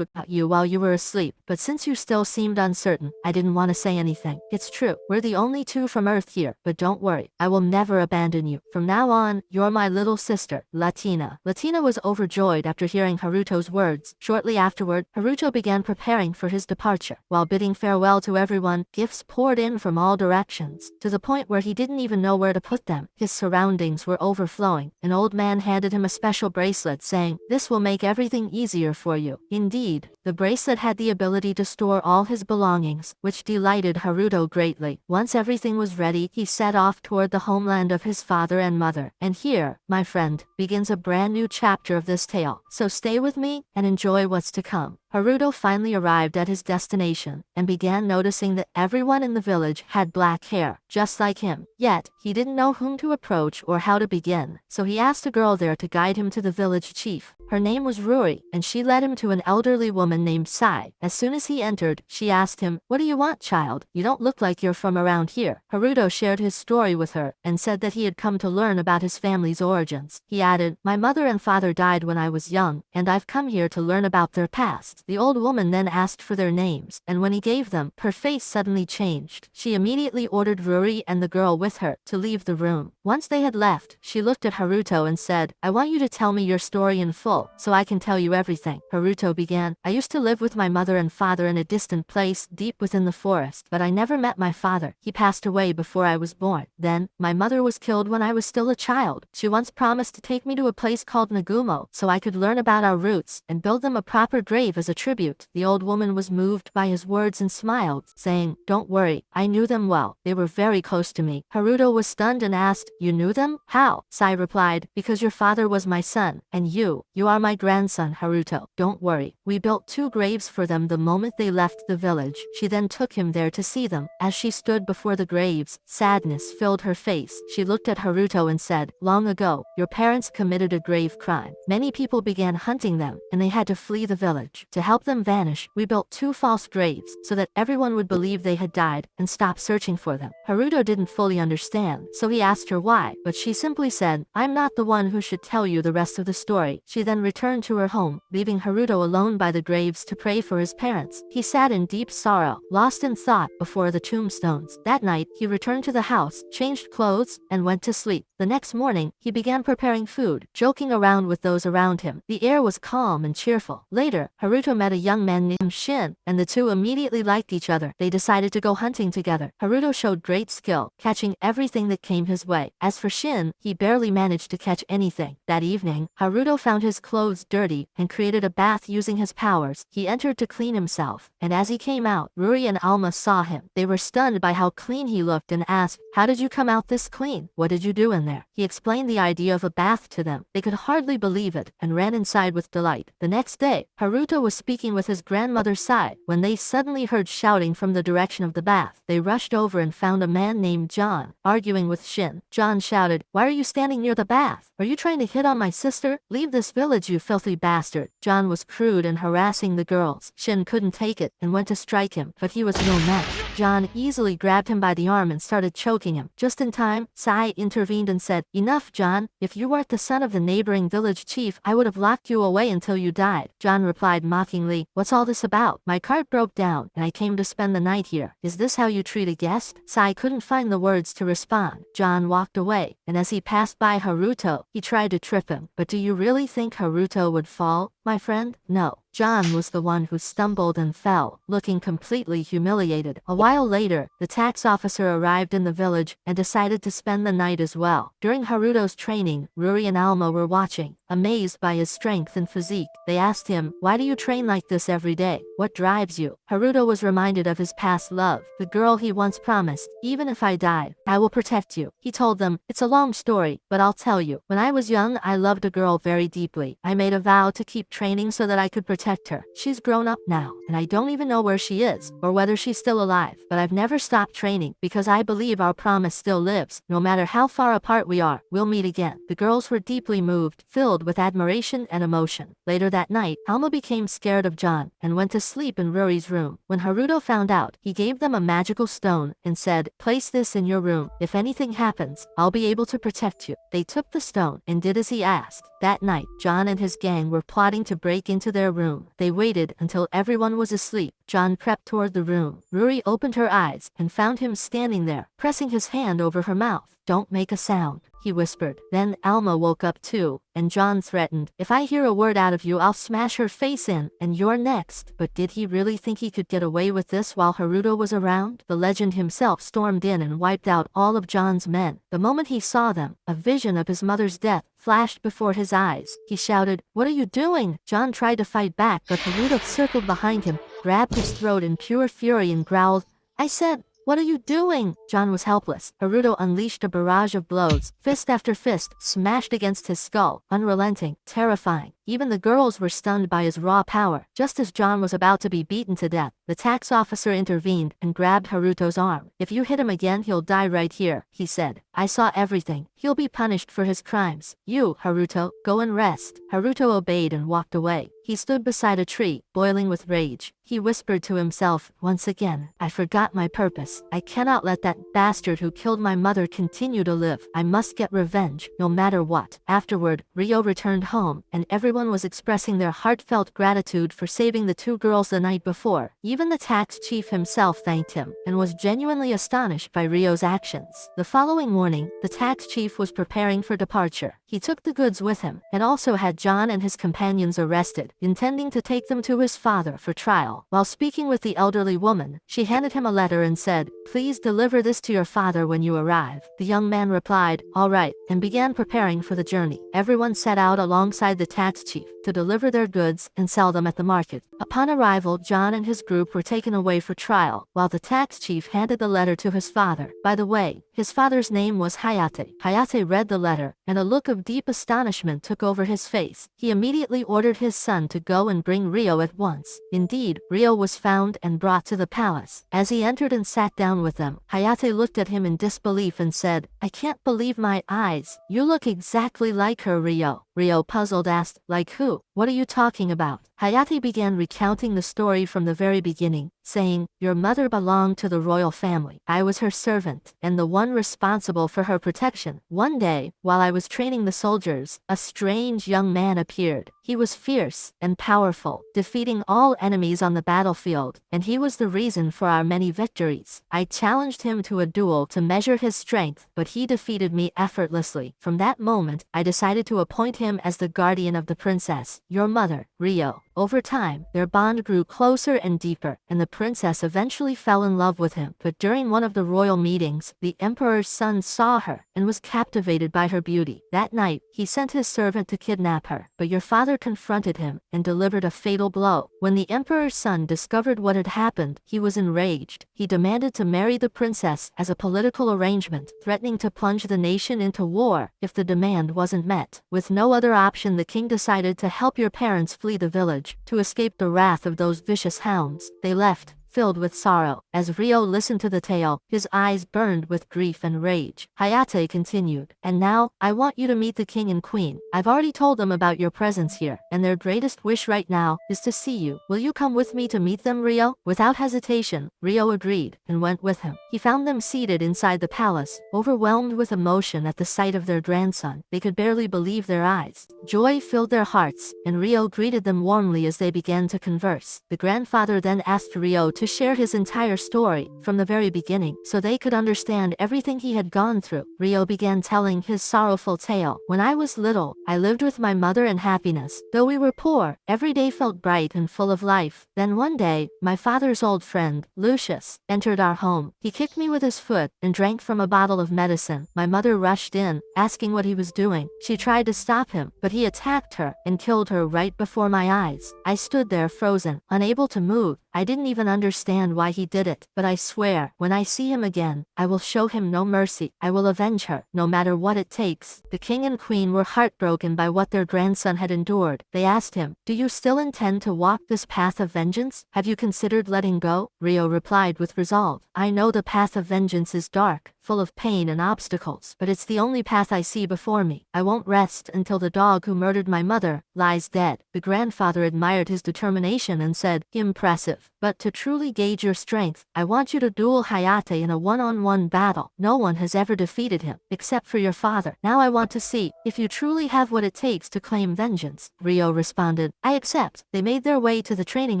about you while you were asleep, but since you still seemed uncertain, I didn't want to say anything. It's true. We're the only two from Earth here, but don't worry. I will never abandon you. From now on, you're my little sister, Latina. Latina was overjoyed after hearing Haruto's words. Shortly afterward, Haruto began preparing for his departure. While bidding farewell to everyone, gifts poured in from all directions, to the point where he didn't even know where to put them. His surroundings were overflowing. An old man handed him a special bracelet saying, this will make everything easier for you. Indeed, the bracelet had the ability to store all his belongings, which delighted Haruto greatly. Once everything was ready, he set off toward the homeland of his father and mother. And here, my friend, begins a brand new chapter of this tale. So stay with me and enjoy what's to come. Haruto finally arrived at his destination and began noticing that everyone in the village had black hair, just like him. Yet, he didn't know whom to approach or how to begin, so he asked a girl there to guide him to the village chief. Her name was Ruri, and she led him to an elderly woman named Sai. As soon as he entered, she asked him, what do you want, child? You don't look like you're from around here. Haruto shared his story with her and said that he had come to learn about his family's origins. He added, my mother and father died when I was young, and I've come here to learn about their past. The old woman then asked for their names, and when he gave them, her face suddenly changed. She immediately ordered Ruri and the girl with her to leave the room. Once they had left, she looked at Haruto and said, I want you to tell me your story in full, so I can tell you everything. Haruto began, I used to live with my mother and father in a distant place deep within the forest, but I never met my father. He passed away before I was born. Then, my mother was killed when I was still a child. She once promised to take me to a place called Nagumo, so I could learn about our roots and build them a proper grave as a tribute. The old woman was moved by his words and smiled, saying, don't worry, I knew them well. They were very close to me. Haruto was stunned and asked, you knew them? How? Sai replied, because your father was my son, and you are my grandson, Haruto. Don't worry. We built 2 graves for them the moment they left the village. She then took him there to see them. As she stood before the graves, sadness filled her face. She looked at Haruto and said, long ago, your parents committed a grave crime. Many people began hunting them, and they had to flee the village. To help them vanish, we built 2 false graves, so that everyone would believe they had died, and stop searching for them. Haruto didn't fully understand, so he asked her why, but she simply said, I'm not the one who should tell you the rest of the story. She then returned to her home, leaving Haruto alone by the graves to pray for his parents. He sat in deep sorrow, lost in thought, before the tombstones. That night, he returned to the house, changed clothes, and went to sleep. The next morning, he began preparing food, joking around with those around him. The air was calm and cheerful. Later, Haruto met a young man named Shin, and the two immediately liked each other. They decided to go hunting together. Haruto showed great skill, catching everything that came his way. As for Shin, he barely managed to catch anything. That evening, Haruto found his clothes dirty and created a bath using his powers. He entered to clean himself, and as he came out, Ruri and Alma saw him. They were stunned by how clean he looked and asked, how did you come out this clean? What did you do in there? He explained the idea of a bath to them. They could hardly believe it and ran inside with delight. The next day, Haruto was speaking with his grandmother's side when they suddenly heard shouting from the direction of the bath. They rushed over and found a man named John arguing with Shin. John shouted, "Why are you standing near the bath? Are you trying to hit on my sister? Leave this village, you filthy bastard." John was crude and harassing the girls. Shin couldn't take it and went to strike him, but he was no match. John easily grabbed him by the arm and started choking him. Just in time, Sai intervened and said, "Enough, John. If you weren't the son of the neighboring village chief, I would have locked you away until you died." John replied mockingly, "What's all this about? My cart broke down, and I came to spend the night here. Is this how you treat a guest?" Sai couldn't find the words to respond. John walked away, and as he passed by Haruto, he tried to trip him. But do you really think Haruto would fall, my friend? No. John was the one who stumbled and fell, looking completely humiliated. A while later, the tax officer arrived in the village and decided to spend the night as well. During Haruto's training, Ruri and Alma were watching, amazed by his strength and physique. They asked him, "Why do you train like this every day? What drives you?" Haruto was reminded of his past love, the girl he once promised, "Even if I die, I will protect you." He told them, "It's a long story, but I'll tell you. When I was young, I loved a girl very deeply. I made a vow to keep training so that I could protect her. She's grown up now, and I don't even know where she is, or whether she's still alive. But I've never stopped training, because I believe our promise still lives. No matter how far apart we are, we'll meet again." The girls were deeply moved, filled with admiration and emotion. Later that night, Alma became scared of John, and went to sleep in Ruri's room. When Haruto found out, he gave them a magical stone, and said, "Place this in your room. If anything happens, I'll be able to protect you." They took the stone, and did as he asked. That night, John and his gang were plotting to break into their room. They waited until everyone was asleep. John crept toward the room. Ruri opened her eyes and found him standing there, pressing his hand over her mouth. "Don't make a sound," he whispered. Then Alma woke up too, and John threatened, "If I hear a word out of you, I'll smash her face in, and you're next." But did he really think he could get away with this while Haruto was around? The legend himself stormed in and wiped out all of John's men. The moment he saw them, a vision of his mother's death flashed before his eyes. He shouted, "What are you doing?" John tried to fight back, but Haruto circled behind him, grabbed his throat in pure fury and growled, "I said, what are you doing?" John was helpless. Haruto unleashed a barrage of blows. Fist after fist smashed against his skull, unrelenting, terrifying. Even the girls were stunned by his raw power. Just as John was about to be beaten to death, the tax officer intervened and grabbed Haruto's arm. "If you hit him again, he'll die right here," he said. "I saw everything. He'll be punished for his crimes. You, Haruto, go and rest." Haruto obeyed and walked away. He stood beside a tree, boiling with rage. He whispered to himself, "Once again, I forgot my purpose. I cannot let that bastard who killed my mother continue to live. I must get revenge, no matter what." Afterward, Ryo returned home, and everyone was expressing their heartfelt gratitude for saving the two girls the night before. Even the tax chief himself thanked him, and was genuinely astonished by Ryo's actions. The following morning, the tax chief was preparing for departure. He took the goods with him, and also had John and his companions arrested, intending to take them to his father for trial. While speaking with the elderly woman, she handed him a letter and said, "Please deliver this to your father when you arrive." The young man replied, "All right," and began preparing for the journey. Everyone set out alongside the tax chief to deliver their goods and sell them at the market. Upon arrival, John and his group were taken away for trial, while the tax chief handed the letter to his father. By the way, his father's name was Hayate. Hayate read the letter, and a look of deep astonishment took over his face. He immediately ordered his son to go and bring Ryo at once. Indeed, Ryo was found and brought to the palace. As he entered and sat down with them, Hayate looked at him in disbelief and said, "I can't believe my eyes. You look exactly like her, Ryo." Ryo, puzzled, asked, "Like who? What are you talking about?" Hayate began recounting the story from the very beginning, saying, "Your mother belonged to the royal family. I was her servant, and the one responsible for her protection. One day, while I was training the soldiers, a strange young man appeared. He was fierce and powerful, defeating all enemies on the battlefield, and he was the reason for our many victories. I challenged him to a duel to measure his strength, but he defeated me effortlessly. From that moment, I decided to appoint him as the guardian of the princess, your mother, Ryo." Over time, their bond grew closer and deeper, and the princess eventually fell in love with him. But during one of the royal meetings, the emperor's son saw her and was captivated by her beauty. That night, he sent his servant to kidnap her, but your father confronted him and delivered a fatal blow. When the emperor's son discovered what had happened, he was enraged. He demanded to marry the princess as a political arrangement, threatening to plunge the nation into war if the demand wasn't met. With no other option, the king decided to help your parents flee the village. village to escape the wrath of those vicious hounds. They left, filled with sorrow. As Rio listened to the tale, his eyes burned with grief and rage. Hayate continued, "And now, I want you to meet the king and queen. I've already told them about your presence here, and their greatest wish right now is to see you. Will you come with me to meet them, Rio?" Without hesitation, Rio agreed, and went with him. He found them seated inside the palace, overwhelmed with emotion at the sight of their grandson. They could barely believe their eyes. Joy filled their hearts, and Rio greeted them warmly as they began to converse. The grandfather then asked Rio to share his entire story, from the very beginning, so they could understand everything he had gone through. Rio began telling his sorrowful tale. "When I was little, I lived with my mother in happiness. Though we were poor, every day felt bright and full of life. Then one day, my father's old friend, Lucius, entered our home. He kicked me with his foot and drank from a bottle of medicine. My mother rushed in, asking what he was doing. She tried to stop him, but he attacked her and killed her right before my eyes. I stood there frozen, unable to move. I didn't even understand why he did it, but I swear, when I see him again, I will show him no mercy. I will avenge her, no matter what it takes." The king and queen were heartbroken by what their grandson had endured. They asked him, "Do you still intend to walk this path of vengeance? Have you considered letting go?" Rio replied with resolve, "I know the path of vengeance is dark, full of pain and obstacles, but it's the only path I see before me. I won't rest until the dog who murdered my mother lies dead." The grandfather admired his determination and said, "Impressive. But to truly gauge your strength, I want you to duel Hayate in a one-on-one battle. No one has ever defeated him, except for your father. Now I want to see if you truly have what it takes to claim vengeance." Rio responded, "I accept." They made their way to the training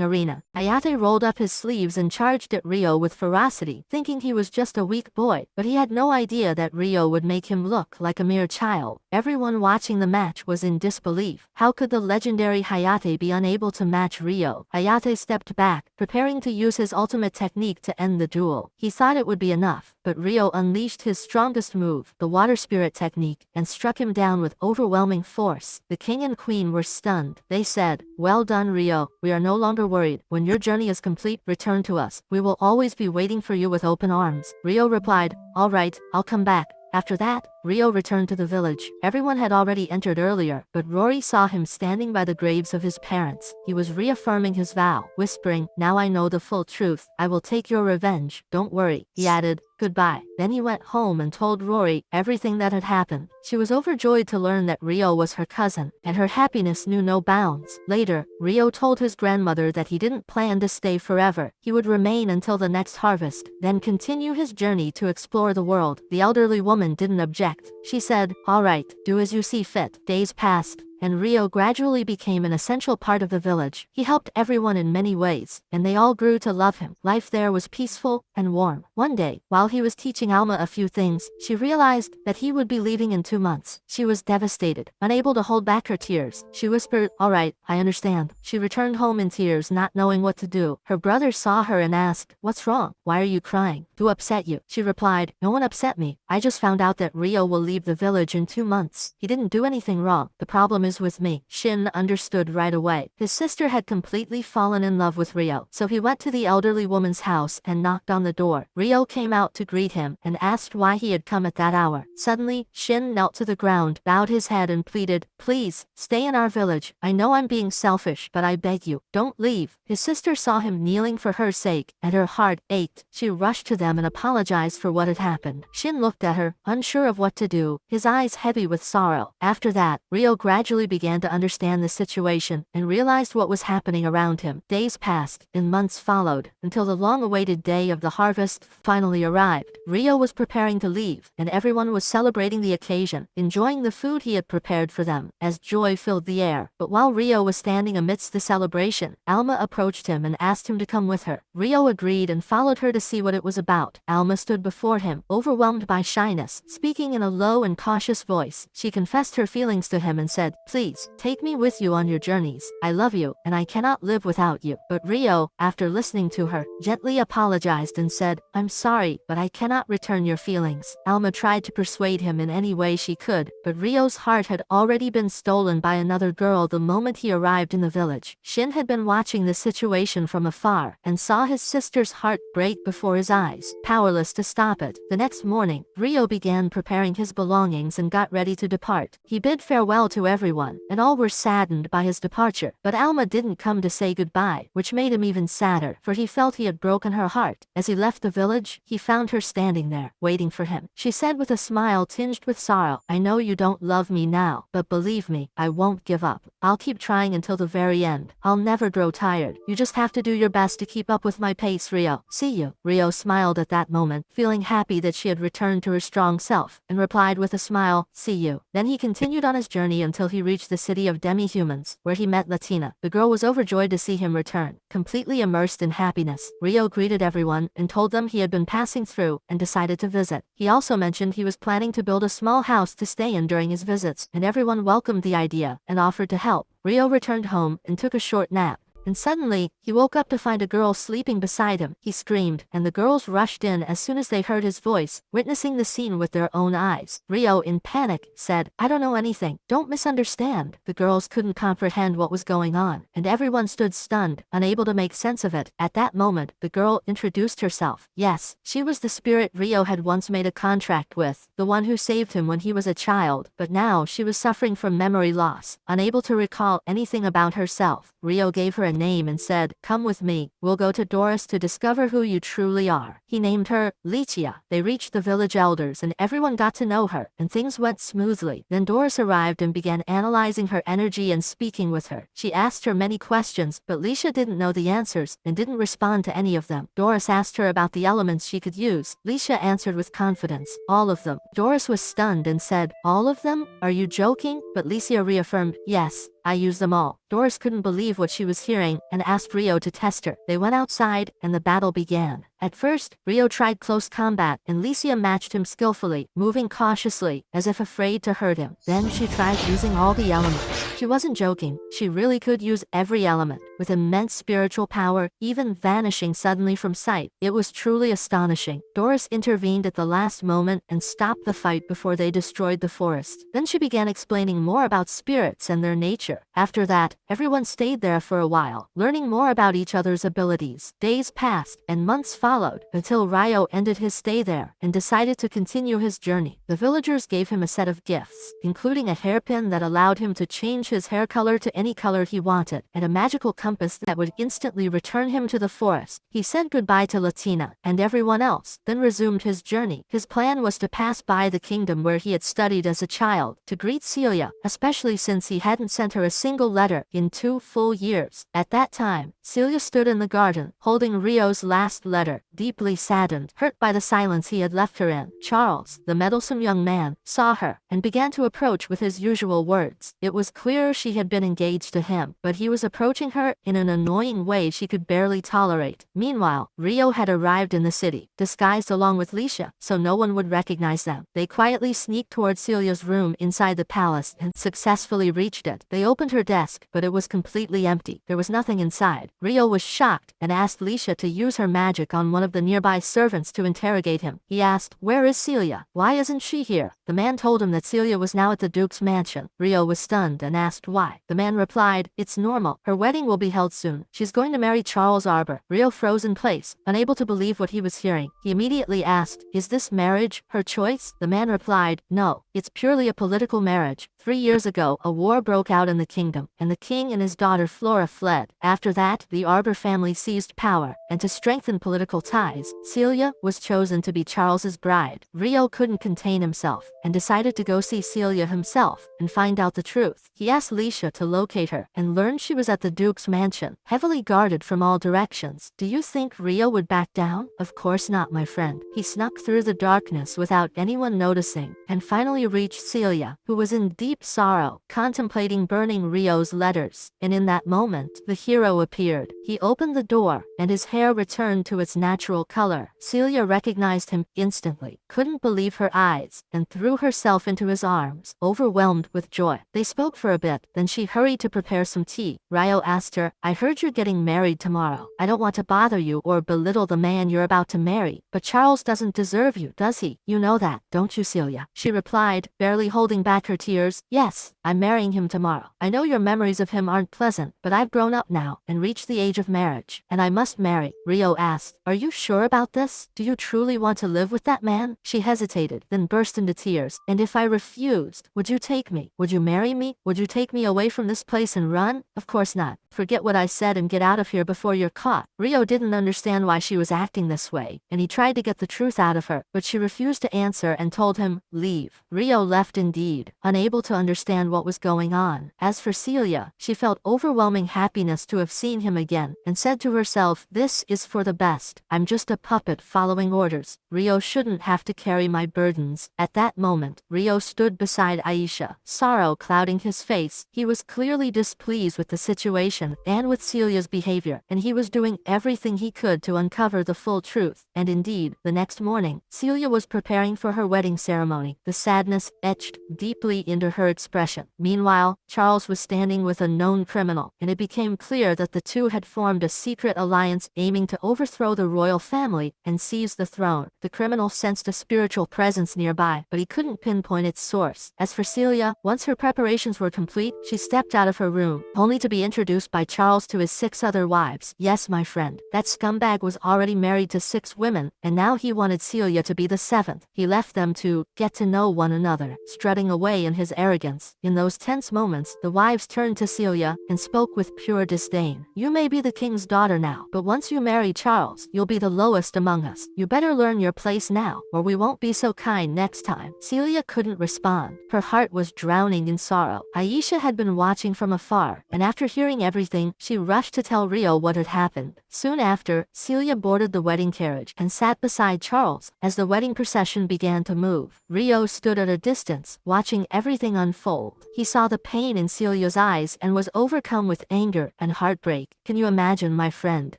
arena. Hayate rolled up his sleeves and charged at Rio with ferocity, thinking he was just a weak boy, but he had no idea that Rio would make him look like a mere child. Everyone watching the match was in disbelief. How could the legendary Hayate be unable to match Rio? Hayate stepped back, preparing to use his ultimate technique to end the duel. He thought it would be enough, but Rio unleashed his strongest move, the water spirit technique, and struck him down with overwhelming force. The king and queen were stunned. They said, "Well done, Rio. We are no longer worried. When your journey is complete, return to us. We will always be waiting for you with open arms." Rio replied, "All right, I'll come back." After that, Rio returned to the village. Everyone had already entered earlier, but Rory saw him standing by the graves of his parents. He was reaffirming his vow, whispering, "Now I know the full truth. I will take your revenge. Don't worry." He added, "Goodbye." Then he went home and told Rory everything that had happened. She was overjoyed to learn that Rio was her cousin, and her happiness knew no bounds. Later, Rio told his grandmother that he didn't plan to stay forever. He would remain until the next harvest, then continue his journey to explore the world. The elderly woman didn't object. She said, "All right, do as you see fit." Days passed, and Rio gradually became an essential part of the village. He helped everyone in many ways, and they all grew to love him. Life there was peaceful and warm. One day, while he was teaching Alma a few things, she realized that he would be leaving in 2 months. She was devastated, unable to hold back her tears. She whispered, "All right, I understand." She returned home in tears, not knowing what to do. Her brother saw her and asked, "What's wrong? Why are you crying? Who upset you?" She replied, "No one upset me. I just found out that Rio will leave the village in 2 months. He didn't do anything wrong. The problem is with me." Shin understood right away. His sister had completely fallen in love with Rio, so he went to the elderly woman's house and knocked on the door. Rio came out to greet him and asked why he had come at that hour. Suddenly, Shin knelt to the ground, bowed his head and pleaded, "Please, stay in our village. I know I'm being selfish, but I beg you, don't leave." His sister saw him kneeling for her sake, and her heart ached. She rushed to them and apologized for what had happened. Shin looked at her, unsure of what to do, his eyes heavy with sorrow. After that, Rio gradually began to understand the situation and realized what was happening around him. Days passed, and months followed, until the long-awaited day of the harvest finally arrived. Rio was preparing to leave, and everyone was celebrating the occasion, enjoying the food he had prepared for them, as joy filled the air. But while Rio was standing amidst the celebration, Alma approached him and asked him to come with her. Rio agreed and followed her to see what it was about. Alma stood before him, overwhelmed by shyness, speaking in a low and cautious voice. She confessed her feelings to him and said, "Please, take me with you on your journeys. I love you, and I cannot live without you." But Rio, after listening to her, gently apologized and said, "I'm sorry, but I cannot return your feelings." Alma tried to persuade him in any way she could, but Rio's heart had already been stolen by another girl the moment he arrived in the village. Shin had been watching the situation from afar, and saw his sister's heart break before his eyes, powerless to stop it. The next morning, Rio began preparing his belongings and got ready to depart. He bid farewell to everyone everyone, and all were saddened by his departure. But Alma didn't come to say goodbye, which made him even sadder, for he felt he had broken her heart. As he left the village, he found her standing there, waiting for him. She said with a smile tinged with sorrow, "I know you don't love me now, but believe me, I won't give up. I'll keep trying until the very end. I'll never grow tired. You just have to do your best to keep up with my pace, Rio. See you." Rio smiled at that moment, feeling happy that she had returned to her strong self, and replied with a smile, "See you." Then he continued on his journey until he reached the city of demi-humans, where he met Latina. The girl was overjoyed to see him return. Completely immersed in happiness, Rio greeted everyone and told them he had been passing through and decided to visit. He also mentioned he was planning to build a small house to stay in during his visits, and everyone welcomed the idea and offered to help. Rio returned home and took a short nap. And suddenly, he woke up to find a girl sleeping beside him. He screamed, and the girls rushed in as soon as they heard his voice, witnessing the scene with their own eyes. Rio, in panic, said, "I don't know anything. Don't misunderstand." The girls couldn't comprehend what was going on, and everyone stood stunned, unable to make sense of it. At that moment, the girl introduced herself. Yes, she was the spirit Rio had once made a contract with, the one who saved him when he was a child, but now she was suffering from memory loss, unable to recall anything about herself. Rio gave her a name and said, "Come with me. We'll go to Doris to discover who you truly are." He named her Licia. They reached the village elders and everyone got to know her, and things went smoothly. Then Doris arrived and began analyzing her energy and speaking with her. She asked her many questions, but Licia didn't know the answers and didn't respond to any of them. Doris asked her about the elements she could use. Licia answered with confidence, "All of them." Doris was stunned and said, "All of them? Are you joking?" But Licia reaffirmed, "Yes, I use them all." Doris couldn't believe what she was hearing and asked Rio to test her. They went outside and the battle began. At first, Rio tried close combat and Licia matched him skillfully, moving cautiously, as if afraid to hurt him. Then she tried using all the elements. She wasn't joking, she really could use every element, with immense spiritual power, even vanishing suddenly from sight. It was truly astonishing. Doris intervened at the last moment and stopped the fight before they destroyed the forest. Then she began explaining more about spirits and their nature. After that, everyone stayed there for a while, learning more about each other's abilities. Days passed, and months followed, until Rio ended his stay there, and decided to continue his journey. The villagers gave him a set of gifts, including a hairpin that allowed him to change his hair color to any color he wanted, and a magical compass that would instantly return him to the forest. He said goodbye to Latina, and everyone else, then resumed his journey. His plan was to pass by the kingdom where he had studied as a child, to greet Celia, especially since he hadn't sent her a single letter in 2 full years. At that time, Celia stood in the garden, holding Rio's last letter, deeply saddened, hurt by the silence he had left her in. Charles, the meddlesome young man, saw her, and began to approach with his usual words. It was clear she had been engaged to him, but he was approaching her in an annoying way she could barely tolerate. Meanwhile, Rio had arrived in the city, disguised along with Licia, so no one would recognize them. They quietly sneaked toward Celia's room inside the palace and successfully reached it. They opened her desk, but it was completely empty. There was nothing inside. Rio was shocked and asked Licia to use her magic on one of the nearby servants to interrogate him. He asked, "Where is Celia? Why isn't she here?" The man told him that Celia was now at the Duke's mansion. Rio was stunned and asked why. The man replied, "It's normal. Her wedding will be held soon. She's going to marry Charles Arbor." Rio froze in place, unable to believe what he was hearing. He immediately asked, "Is this marriage her choice?" The man replied, "No, it's purely a political marriage. 3 years ago, a war broke out in the kingdom, and the king and his daughter Flora fled. After that, the Arbor family seized power, and to strengthen political ties, Celia was chosen to be Charles's bride." Rio couldn't contain himself, and decided to go see Celia himself, and find out the truth. He asked Licia to locate her, and learned she was at the Duke's mansion, heavily guarded from all directions. Do you think Rio would back down? Of course not, my friend. He snuck through the darkness without anyone noticing, and finally reached Celia, who was in deep sorrow, contemplating burning Rio's letters. And in that moment, the hero appeared. He opened the door, and his hair returned to its natural color. Celia recognized him instantly, couldn't believe her eyes, and threw herself into his arms, overwhelmed with joy. They spoke for a bit, then she hurried to prepare some tea. Rio asked her, "I heard you're getting married tomorrow. I don't want to bother you or belittle the man you're about to marry, but Charles doesn't deserve you, does he? You know that, don't you, Celia?" She replied, barely holding back her tears, "Yes, I'm marrying him tomorrow." I know your memories of him aren't pleasant, but I've grown up now and reached the age of marriage, and I must marry. Rio asked, are you sure about this? Do you truly want to live with that man? She hesitated, then burst into tears. And if I refused, would you take me? Would you marry me? Would you take me away from this place and run? Of course not. Forget what I said and get out of here before you're caught. Rio didn't understand why she was acting this way, and he tried to get the truth out of her, but she refused to answer and told him, leave. Rio left indeed, unable to understand what was going on. As for Celia, she felt overwhelming happiness to have seen him again, and said to herself, this is for the best. I'm just a puppet following orders. Rio shouldn't have to carry my burdens. At that moment, Rio stood beside Aisha, sorrow clouding his face. He was clearly displeased with the situation and with Celia's behavior, and he was doing everything he could to uncover the full truth. And indeed, the next morning, Celia was preparing for her wedding ceremony, the sadness etched deeply into her expression. Meanwhile, Charles was standing with a known criminal, and it became clear that the two had formed a secret alliance aiming to overthrow the royal family and seize the throne. The criminal sensed a spiritual presence nearby, but he couldn't pinpoint its source. As for Celia, once her preparations were complete, she stepped out of her room, only to be introduced by Charles to his 6 other wives. Yes, my friend, that scumbag was already married to 6 women, and now he wanted Celia to be the 7th. He left them to get to know one another, strutting away in his arrogance. In those tense moments, the wives turned to Celia and spoke with pure disdain. You may be the king's daughter now, but once you marry Charles, you'll be the lowest among us. You better learn your place now, or we won't be so kind next time. Celia couldn't respond. Her heart was drowning in sorrow. Aisha had been watching from afar, and after hearing everything, she rushed to tell Rio what had happened. Soon after, Celia boarded the wedding carriage and sat beside Charles as the wedding procession began to move. Rio stood at a distance, watching everything unfold. He saw the pain in Celia's eyes and was overcome with anger and heartbreak. Can you imagine, my friend,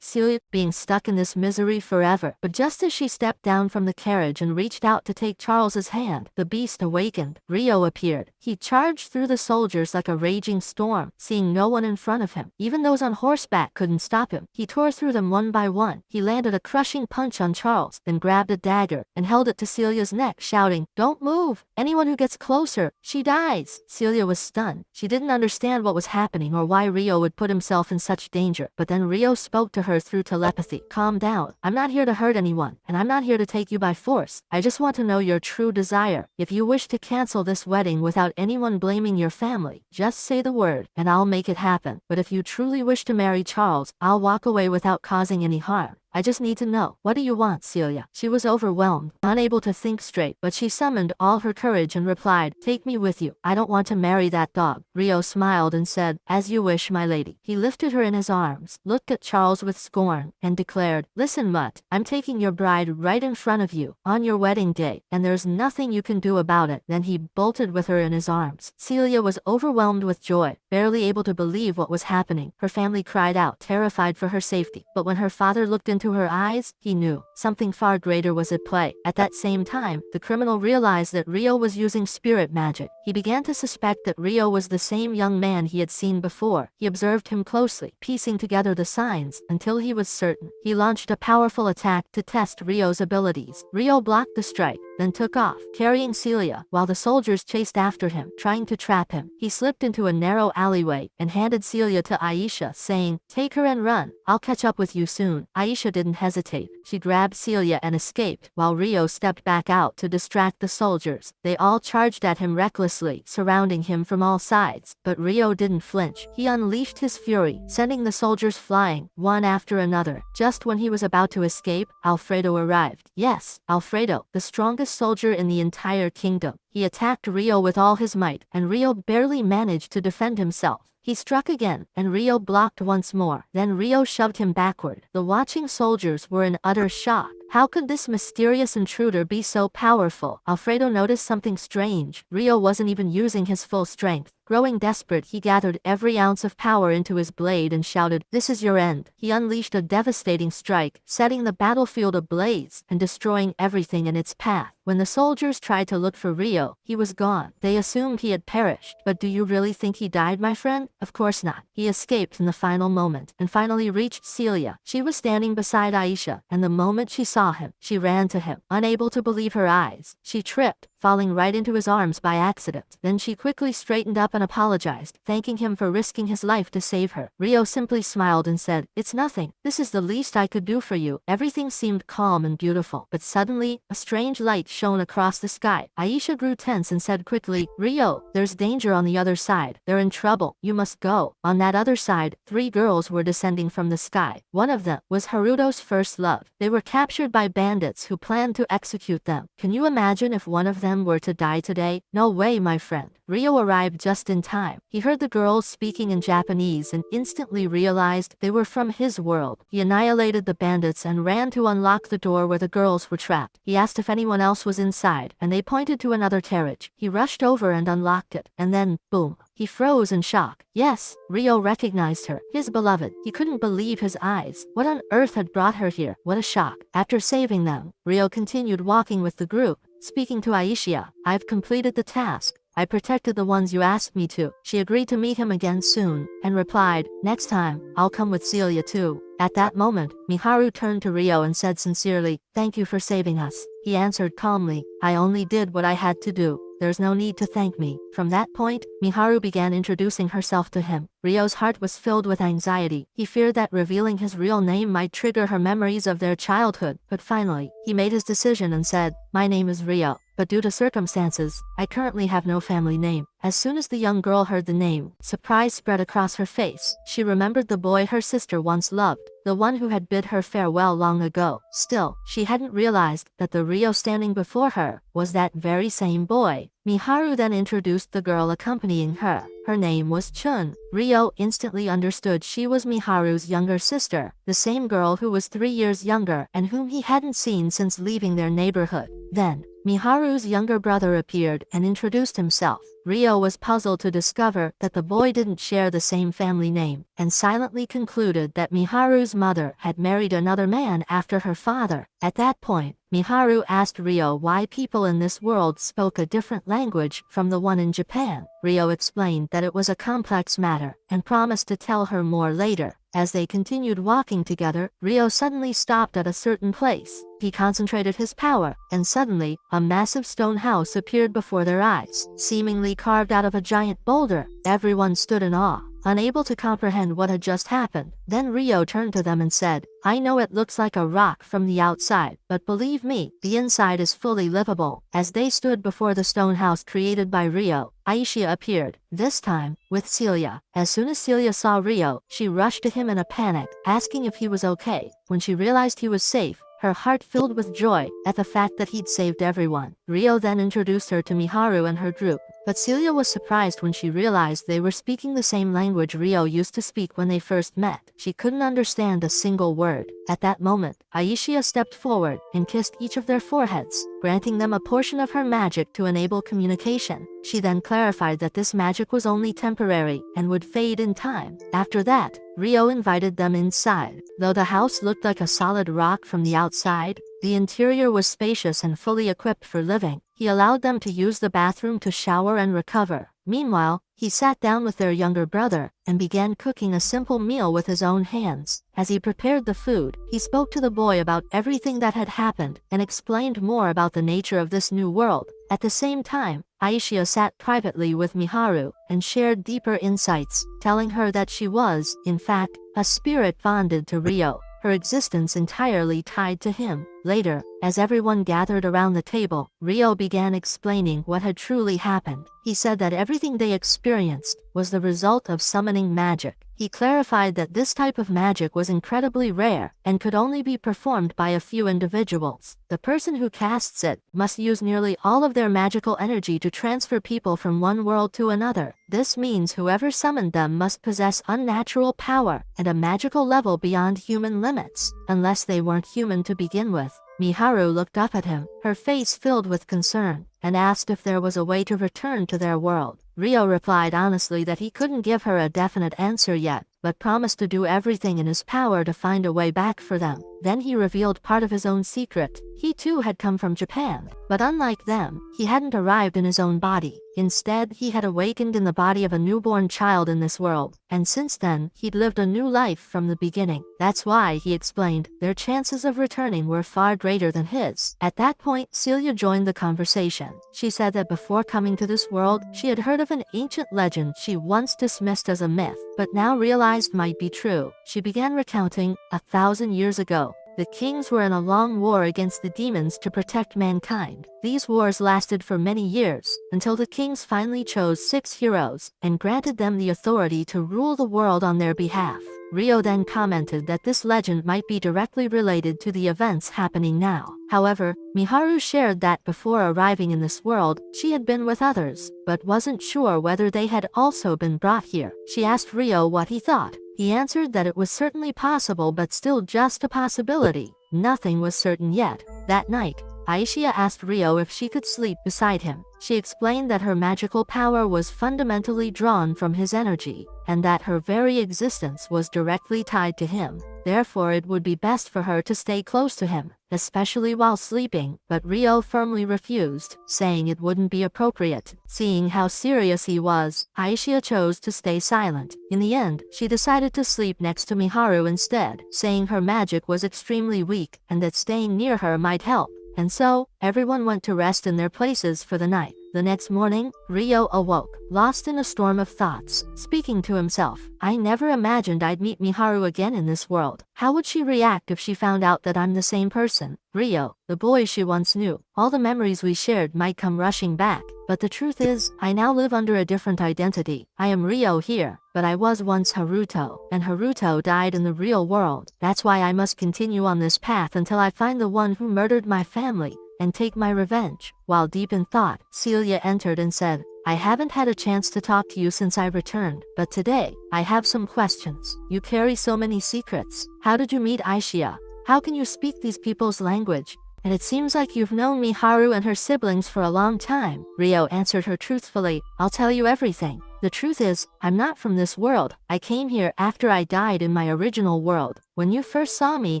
Celia being stuck in this misery forever? But just as she stepped down from the carriage and reached out to take Charles's hand, the beast awakened. Rio appeared. He charged through the soldiers like a raging storm, seeing no one in front of him. Even those on horseback couldn't stop him. He tore through them one by one. He landed a crushing punch on Charles, then grabbed a dagger and held it to Celia's neck, shouting, don't move! Anyone who gets closer, she dies! Celia was stunned. She didn't understand what was happening or why Rio would put himself in such danger. But then Rio spoke to her through telepathy. Calm down. I'm not here to hurt anyone, and I'm not here to take you by force. I just want to know your true desire. If you wish to cancel this wedding without anyone blaming your family, just say the word, and I'll make it happen. But if you truly wish to marry Charles, I'll walk away without causing any harm. I just need to know. What do you want, Celia? She was overwhelmed, unable to think straight, but she summoned all her courage and replied, take me with you. I don't want to marry that dog. Rio smiled and said, as you wish, my lady. He lifted her in his arms, looked at Charles with scorn, and declared, listen, mutt, I'm taking your bride right in front of you, on your wedding day, and there's nothing you can do about it. Then he bolted with her in his arms. Celia was overwhelmed with joy, barely able to believe what was happening. Her family cried out, terrified for her safety. But when her father looked into her eyes, he knew something far greater was at play. At that same time, the criminal realized that Rio was using spirit magic. He began to suspect that Rio was the same young man he had seen before. He observed him closely, piecing together the signs, until he was certain. He launched a powerful attack to test Rio's abilities. Rio blocked the strike, then took off, carrying Celia, while the soldiers chased after him, trying to trap him. He slipped into a narrow alleyway and handed Celia to Aisha, saying, take her and run. I'll catch up with you soon. Aisha didn't hesitate. She grabbed Celia and escaped, while Rio stepped back out to distract the soldiers. They all charged at him recklessly, surrounding him from all sides. But Rio didn't flinch. He unleashed his fury, sending the soldiers flying, one after another. Just when he was about to escape, Alfredo arrived. Yes, Alfredo, the strongest soldier in the entire kingdom. He attacked Rio with all his might, and Rio barely managed to defend himself. He struck again, and Rio blocked once more. Then Rio shoved him backward. The watching soldiers were in utter shock. How could this mysterious intruder be so powerful? Alfredo noticed something strange. Rio wasn't even using his full strength. Growing desperate, he gathered every ounce of power into his blade and shouted, this is your end. He unleashed a devastating strike, setting the battlefield ablaze and destroying everything in its path. When the soldiers tried to look for Rio, he was gone. They assumed he had perished. But do you really think he died, my friend? Of course not. He escaped in the final moment and finally reached Celia. She was standing beside Aisha, and the moment she saw him, she ran to him, unable to believe her eyes. She tripped, falling right into his arms by accident. Then she quickly straightened up and and apologized, thanking him for risking his life to save her. Rio simply smiled and said, "It's nothing. This is the least I could do for you." Everything seemed calm and beautiful, but suddenly, a strange light shone across the sky. Aisha grew tense and said quickly, "Rio, there's danger on the other side. They're in trouble. You must go." On that other side, 3 girls were descending from the sky. One of them was Haruto's first love. They were captured by bandits who planned to execute them. Can you imagine if one of them were to die today? No way, my friend. Rio arrived just in time. He heard the girls speaking in Japanese and instantly realized they were from his world. He annihilated the bandits and ran to unlock the door where the girls were trapped. He asked if anyone else was inside, and they pointed to another carriage. He rushed over and unlocked it, and then, boom. He froze in shock. Yes, Rio recognized her, his beloved. He couldn't believe his eyes. What on earth had brought her here? What a shock. After saving them, Rio continued walking with the group, speaking to Aisha. "I've completed the task. I protected the ones you asked me to." She agreed to meet him again soon, and replied, "Next time, I'll come with Celia too." At that moment, Miharu turned to Rio and said sincerely, "Thank you for saving us." He answered calmly, "I only did what I had to do. There's no need to thank me." From that point, Miharu began introducing herself to him. Ryo's heart was filled with anxiety. He feared that revealing his real name might trigger her memories of their childhood, but finally, he made his decision and said, "My name is Rio, but due to circumstances, I currently have no family name." As soon as the young girl heard the name, surprise spread across her face. She remembered the boy her sister once loved, the one who had bid her farewell long ago. Still, she hadn't realized that the Rio standing before her was that very same boy. Miharu then introduced the girl accompanying her. Her name was Chun. Rio instantly understood she was Miharu's younger sister, the same girl who was 3 years younger and whom he hadn't seen since leaving their neighborhood. Then, Miharu's younger brother appeared and introduced himself. Rio was puzzled to discover that the boy didn't share the same family name, and silently concluded that Miharu's mother had married another man after her father. At that point, Miharu asked Rio why people in this world spoke a different language from the one in Japan. Rio explained that it was a complex matter, and promised to tell her more later. As they continued walking together, Rio suddenly stopped at a certain place. He concentrated his power, and suddenly, a massive stone house appeared before their eyes, seemingly carved out of a giant boulder. Everyone stood in awe, unable to comprehend what had just happened. Then Rio turned to them and said, "I know it looks like a rock from the outside, but believe me, the inside is fully livable." As they stood before the stone house created by Rio, Aisha appeared, this time, with Celia. As soon as Celia saw Rio, she rushed to him in a panic, asking if he was okay. When she realized he was safe, her heart filled with joy at the fact that he'd saved everyone. Rio then introduced her to Miharu and her group, but Celia was surprised when she realized they were speaking the same language Rio used to speak when they first met. She couldn't understand a single word. At that moment, Aisha stepped forward and kissed each of their foreheads, granting them a portion of her magic to enable communication. She then clarified that this magic was only temporary and would fade in time. After that, Rio invited them inside. Though the house looked like a solid rock from the outside, the interior was spacious and fully equipped for living. He allowed them to use the bathroom to shower and recover. Meanwhile, he sat down with their younger brother and began cooking a simple meal with his own hands. As he prepared the food, he spoke to the boy about everything that had happened and explained more about the nature of this new world. At the same time, Aisha sat privately with Miharu and shared deeper insights, telling her that she was, in fact, a spirit bonded to Rio, her existence entirely tied to him. Later, as everyone gathered around the table, Rio began explaining what had truly happened. He said that everything they experienced was the result of summoning magic. He clarified that this type of magic was incredibly rare and could only be performed by a few individuals. The person who casts it must use nearly all of their magical energy to transfer people from one world to another. This means whoever summoned them must possess unnatural power and a magical level beyond human limits, unless they weren't human to begin with. Miharu looked up at him, her face filled with concern, and asked if there was a way to return to their world. Rio replied honestly that he couldn't give her a definite answer yet, but promised to do everything in his power to find a way back for them. Then he revealed part of his own secret. He too had come from Japan, but unlike them, he hadn't arrived in his own body. Instead, he had awakened in the body of a newborn child in this world, and since then, he'd lived a new life from the beginning. That's why, he explained, their chances of returning were far greater than his. At that point, Celia joined the conversation. She said that before coming to this world, she had heard of an ancient legend she once dismissed as a myth, but now realized might be true. She began recounting, 1,000 years ago, the kings were in a long war against the demons to protect mankind. These wars lasted for many years, until the kings finally chose 6 heroes, and granted them the authority to rule the world on their behalf. Rio then commented that this legend might be directly related to the events happening now. However, Miharu shared that before arriving in this world, she had been with others, but wasn't sure whether they had also been brought here. She asked Rio what he thought. He answered that it was certainly possible but still just a possibility. Nothing was certain yet. That night, Aishia asked Rio if she could sleep beside him. She explained that her magical power was fundamentally drawn from his energy, and that her very existence was directly tied to him. Therefore, it would be best for her to stay close to him, especially while sleeping, but Rio firmly refused, saying it wouldn't be appropriate. Seeing how serious he was, Aishia chose to stay silent. In the end, she decided to sleep next to Miharu instead, saying her magic was extremely weak, and that staying near her might help. And so, everyone went to rest in their places for the night. The next morning, Rio awoke, lost in a storm of thoughts, speaking to himself. I never imagined I'd meet Miharu again in this world. How would she react if she found out that I'm the same person? Rio, the boy she once knew. All the memories we shared might come rushing back. But the truth is, I now live under a different identity. I am Rio here, but I was once Haruto, and Haruto died in the real world. That's why I must continue on this path until I find the one who murdered my family, and take my revenge. While deep in thought, Celia entered and said, I haven't had a chance to talk to you since I returned, but today, I have some questions. You carry so many secrets. How did you meet Aishia? How can you speak these people's language? And it seems like you've known Miharu and her siblings for a long time. Rio answered her truthfully, I'll tell you everything. The truth is, I'm not from this world. I came here after I died in my original world. When you first saw me,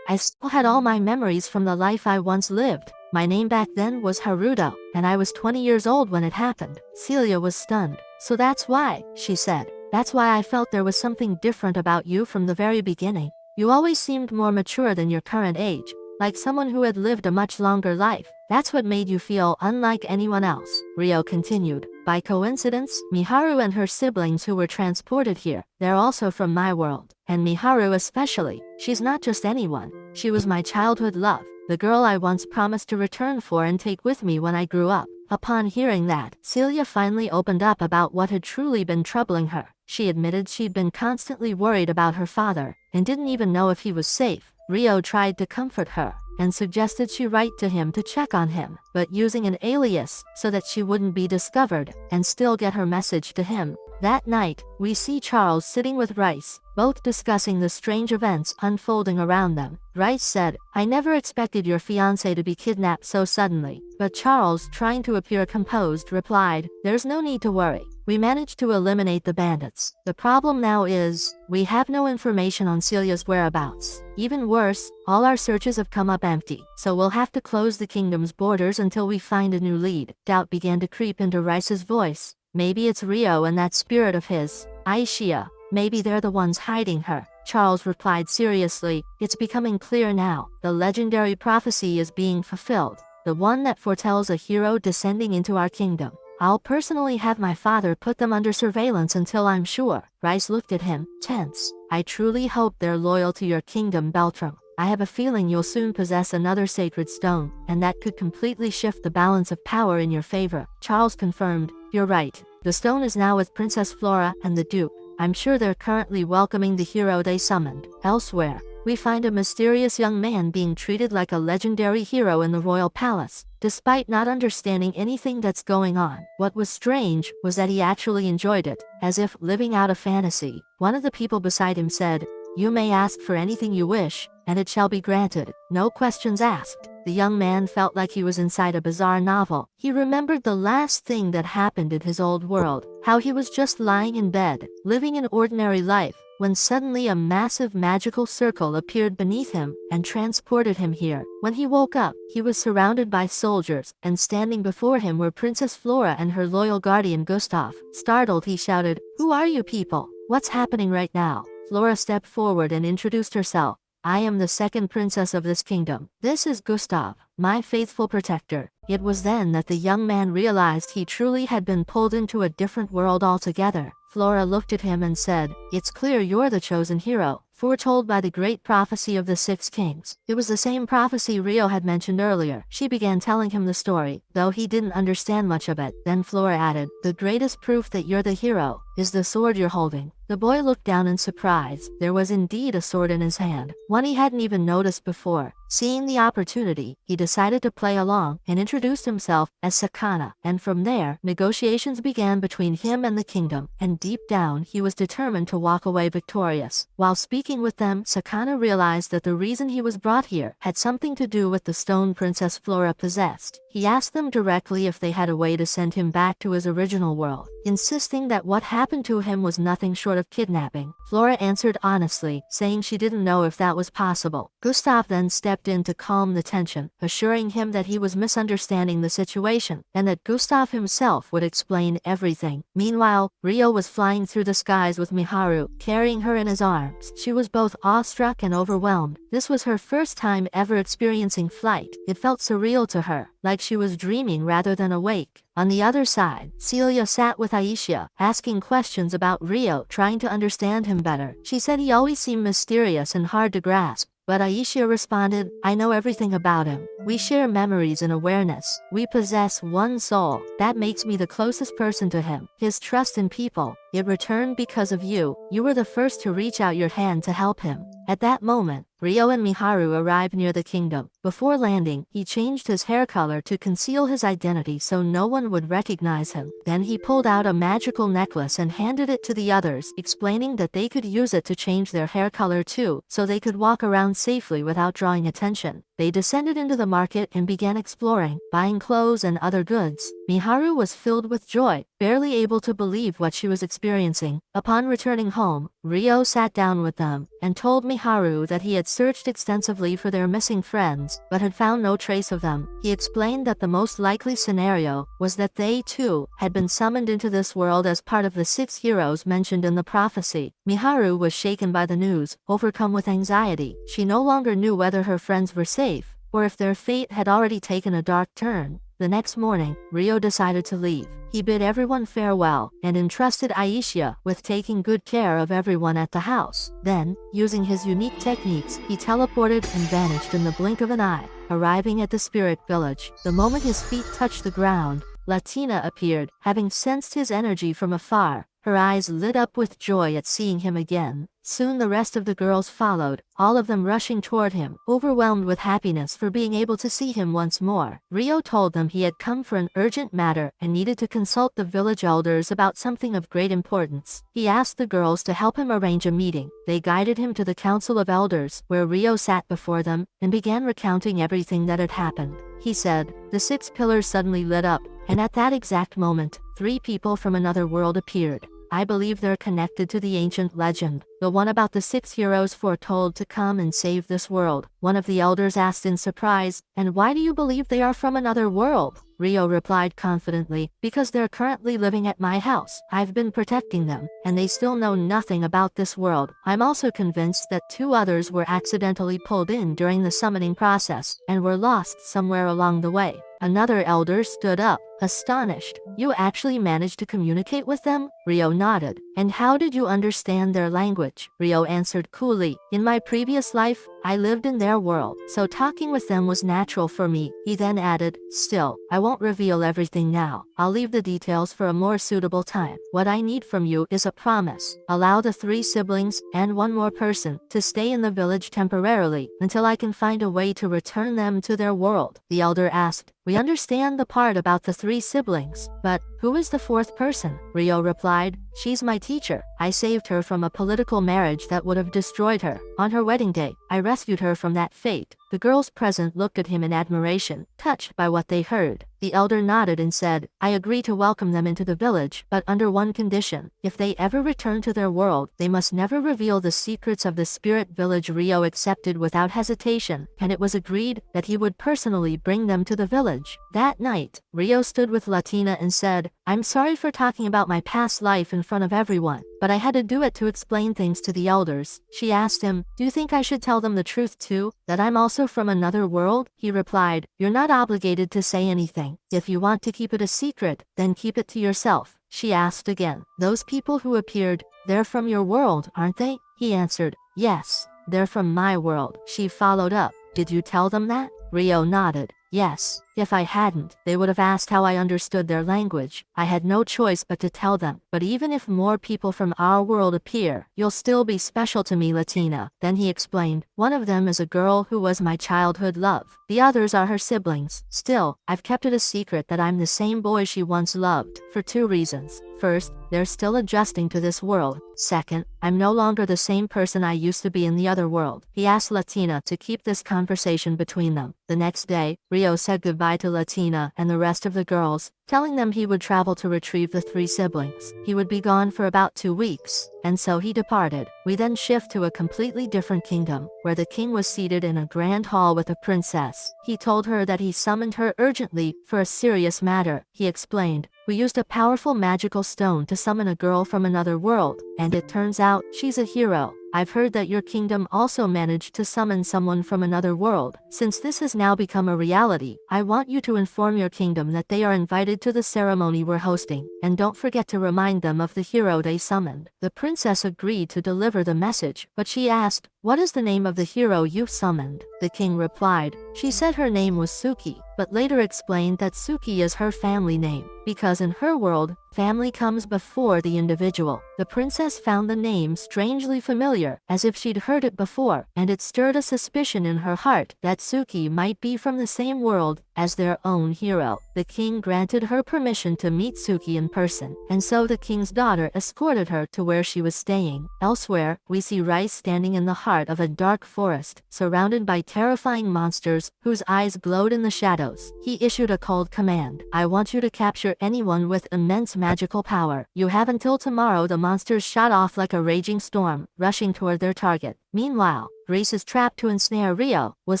I still had all my memories from the life I once lived. My name back then was Haruto, and I was 20 years old when it happened. Celia was stunned. So that's why, she said. That's why I felt there was something different about you from the very beginning. You always seemed more mature than your current age, like someone who had lived a much longer life. That's what made you feel unlike anyone else. Rio continued. By coincidence, Miharu and her siblings who were transported here, they're also from my world. And Miharu especially. She's not just anyone. She was my childhood love, the girl I once promised to return for and take with me when I grew up. Upon hearing that, Celia finally opened up about what had truly been troubling her. She admitted she'd been constantly worried about her father, and didn't even know if he was safe. Rio tried to comfort her, and suggested she write to him to check on him, but using an alias, so that she wouldn't be discovered, and still get her message to him. That night, we see Charles sitting with Rice, both discussing the strange events unfolding around them. Rice said, I never expected your fiancé to be kidnapped so suddenly. But Charles, trying to appear composed, replied, there's no need to worry. We managed to eliminate the bandits. The problem now is, we have no information on Celia's whereabouts. Even worse, all our searches have come up empty, so we'll have to close the kingdom's borders until we find a new lead. Doubt began to creep into Rice's voice. Maybe it's Rio and that spirit of his, Aishia. Maybe they're the ones hiding her. Charles replied seriously, it's becoming clear now. The legendary prophecy is being fulfilled. The one that foretells a hero descending into our kingdom. I'll personally have my father put them under surveillance until I'm sure. Rice looked at him, tense. I truly hope they're loyal to your kingdom, Beltram. I have a feeling you'll soon possess another sacred stone, and that could completely shift the balance of power in your favor. Charles confirmed, you're right. The stone is now with Princess Flora and the Duke. I'm sure they're currently welcoming the hero they summoned. Elsewhere, we find a mysterious young man being treated like a legendary hero in the royal palace, despite not understanding anything that's going on. What was strange was that he actually enjoyed it, as if living out a fantasy. One of the people beside him said, you may ask for anything you wish, and it shall be granted. No questions asked. The young man felt like he was inside a bizarre novel. He remembered the last thing that happened in his old world, how he was just lying in bed, living an ordinary life, when suddenly a massive magical circle appeared beneath him and transported him here. When he woke up, he was surrounded by soldiers, and standing before him were Princess Flora and her loyal guardian Gustav. Startled, he shouted, "Who are you people? What's happening right now?" Flora stepped forward and introduced herself. "I am the second princess of this kingdom. This is Gustav, my faithful protector." It was then that the young man realized he truly had been pulled into a different world altogether. Flora looked at him and said, "It's clear you're the chosen hero, foretold by the great prophecy of the 6 kings." It was the same prophecy Rio had mentioned earlier. She began telling him the story, though he didn't understand much of it. Then Flora added, "The greatest proof that you're the hero is the sword you're holding." The boy looked down in surprise. There was indeed a sword in his hand, one he hadn't even noticed before. Seeing the opportunity, he decided to play along and introduced himself as Sakana, and from there, negotiations began between him and the kingdom, and deep down he was determined to walk away victorious. While speaking with them, Sakana realized that the reason he was brought here had something to do with the stone Princess Flora possessed. He asked them directly if they had a way to send him back to his original world, insisting that what happened to him was nothing short of kidnapping. Flora answered honestly, saying she didn't know if that was possible. Gustav then stepped in to calm the tension, assuring him that he was misunderstanding the situation, and that Gustav himself would explain everything. Meanwhile, Rio was flying through the skies with Miharu, carrying her in his arms. She was both awestruck and overwhelmed. This was her first time ever experiencing flight. It felt surreal to her, like she was dreaming rather than awake. On the other side, Celia sat with Aisha, asking questions about Rio, trying to understand him better. She said he always seemed mysterious and hard to grasp. But Aisha responded, "I know everything about him. We share memories and awareness. We possess one soul. That makes me the closest person to him. His trust in people, it returned because of you. You were the first to reach out your hand to help him." At that moment, Rio and Miharu arrived near the kingdom. Before landing, he changed his hair color to conceal his identity so no one would recognize him. Then he pulled out a magical necklace and handed it to the others, explaining that they could use it to change their hair color too, so they could walk around safely without drawing attention. They descended into the market and began exploring, buying clothes and other goods. Miharu was filled with joy, barely able to believe what she was experiencing. Upon returning home, Rio sat down with them and told Miharu that he had searched extensively for their missing friends, but had found no trace of them. He explained that the most likely scenario was that they, too, had been summoned into this world as part of the 6 heroes mentioned in the prophecy. Miharu was shaken by the news, overcome with anxiety. She no longer knew whether her friends were safe, or if their fate had already taken a dark turn. The next morning, Rio decided to leave. He bid everyone farewell and entrusted Aisha with taking good care of everyone at the house. Then, using his unique techniques, he teleported and vanished in the blink of an eye, arriving at the spirit village. The moment his feet touched the ground, Latina appeared, having sensed his energy from afar. Her eyes lit up with joy at seeing him again. Soon the rest of the girls followed, all of them rushing toward him, overwhelmed with happiness for being able to see him once more. Rio told them he had come for an urgent matter and needed to consult the village elders about something of great importance. He asked the girls to help him arrange a meeting. They guided him to the council of elders, where Rio sat before them and began recounting everything that had happened. He said, "The 6 pillars suddenly lit up, and at that exact moment, 3 people from another world appeared. I believe they're connected to the ancient legend, the one about the 6 heroes foretold to come and save this world." One of the elders asked in surprise, "And why do you believe they are from another world?" Rio replied confidently, "Because they're currently living at my house. I've been protecting them, and they still know nothing about this world. I'm also convinced that 2 others were accidentally pulled in during the summoning process, and were lost somewhere along the way." Another elder stood up, astonished. "You actually managed to communicate with them?" Rio nodded. "And how did you understand their language?" Rio answered coolly, "In my previous life, I lived in their world, so talking with them was natural for me." He then added, "Still, I won't reveal everything now. I'll leave the details for a more suitable time. What I need from you is a promise. Allow the 3 siblings, and 1 more person, to stay in the village temporarily, until I can find a way to return them to their world." The elder asked, "We understand the part about the 3 siblings, but who is the 4th person?" Rio replied, "She's my teacher. I saved her from a political marriage that would have destroyed her. On her wedding day, I rescued her from that fate. The girls present looked at him in admiration, touched by what they heard. The elder nodded and said, I agree to welcome them into the village, but under one condition. If they ever return to their world, they must never reveal the secrets of the spirit village. Rio accepted without hesitation, and it was agreed that he would personally bring them to the village. That night, Rio stood with Latina and said, I'm sorry for talking about my past life in front of everyone, but I had to do it to explain things to the elders. She asked him, do you think I should tell them the truth too, that I'm also from another world? He replied, you're not obligated to say anything. If you want to keep it a secret, then keep it to yourself. She asked again, those people who appeared, they're from your world, aren't they? He answered, yes, they're from my world. She followed up, did you tell them that? Rio nodded. Yes, if I hadn't, they would have asked how I understood their language. I had no choice but to tell them. But even if more people from our world appear, you'll still be special to me, Latina. Then he explained, one of them is a girl who was my childhood love. The others are her siblings. Still, I've kept it a secret that I'm the same boy she once loved, for two reasons. First, they're still adjusting to this world. Second, I'm no longer the same person I used to be in the other world. He asked Latina to keep this conversation between them. The next day, Rio said goodbye to Latina and the rest of the girls, telling them he would travel to retrieve the three siblings. He would be gone for about 2 weeks, and so he departed. We then shift to a completely different kingdom, where the king was seated in a grand hall with a princess. He told her that he summoned her urgently for a serious matter. He explained, we used a powerful magical stone to summon a girl from another world, and it turns out she's a hero. I've heard that your kingdom also managed to summon someone from another world. Since this has now become a reality, I want you to inform your kingdom that they are invited to the ceremony we're hosting, and don't forget to remind them of the hero they summoned. The princess agreed to deliver the message, but she asked, what is the name of the hero you summoned? The king replied, she said her name was Suki, but later explained that Suki is her family name, because in her world, family comes before the individual. The princess found the name strangely familiar, as if she'd heard it before, and it stirred a suspicion in her heart that Suki might be from the same world as their own hero. The king granted her permission to meet Suki in person, and so the king's daughter escorted her to where she was staying. Elsewhere, we see Rice standing in the heart of a dark forest, surrounded by terrifying monsters whose eyes glowed in the shadows. He issued a cold command. I want you to capture anyone with immense magical power. You have until tomorrow. The monsters shot off like a raging storm, rushing toward their target. Meanwhile, Grace's trap to ensnare Rio was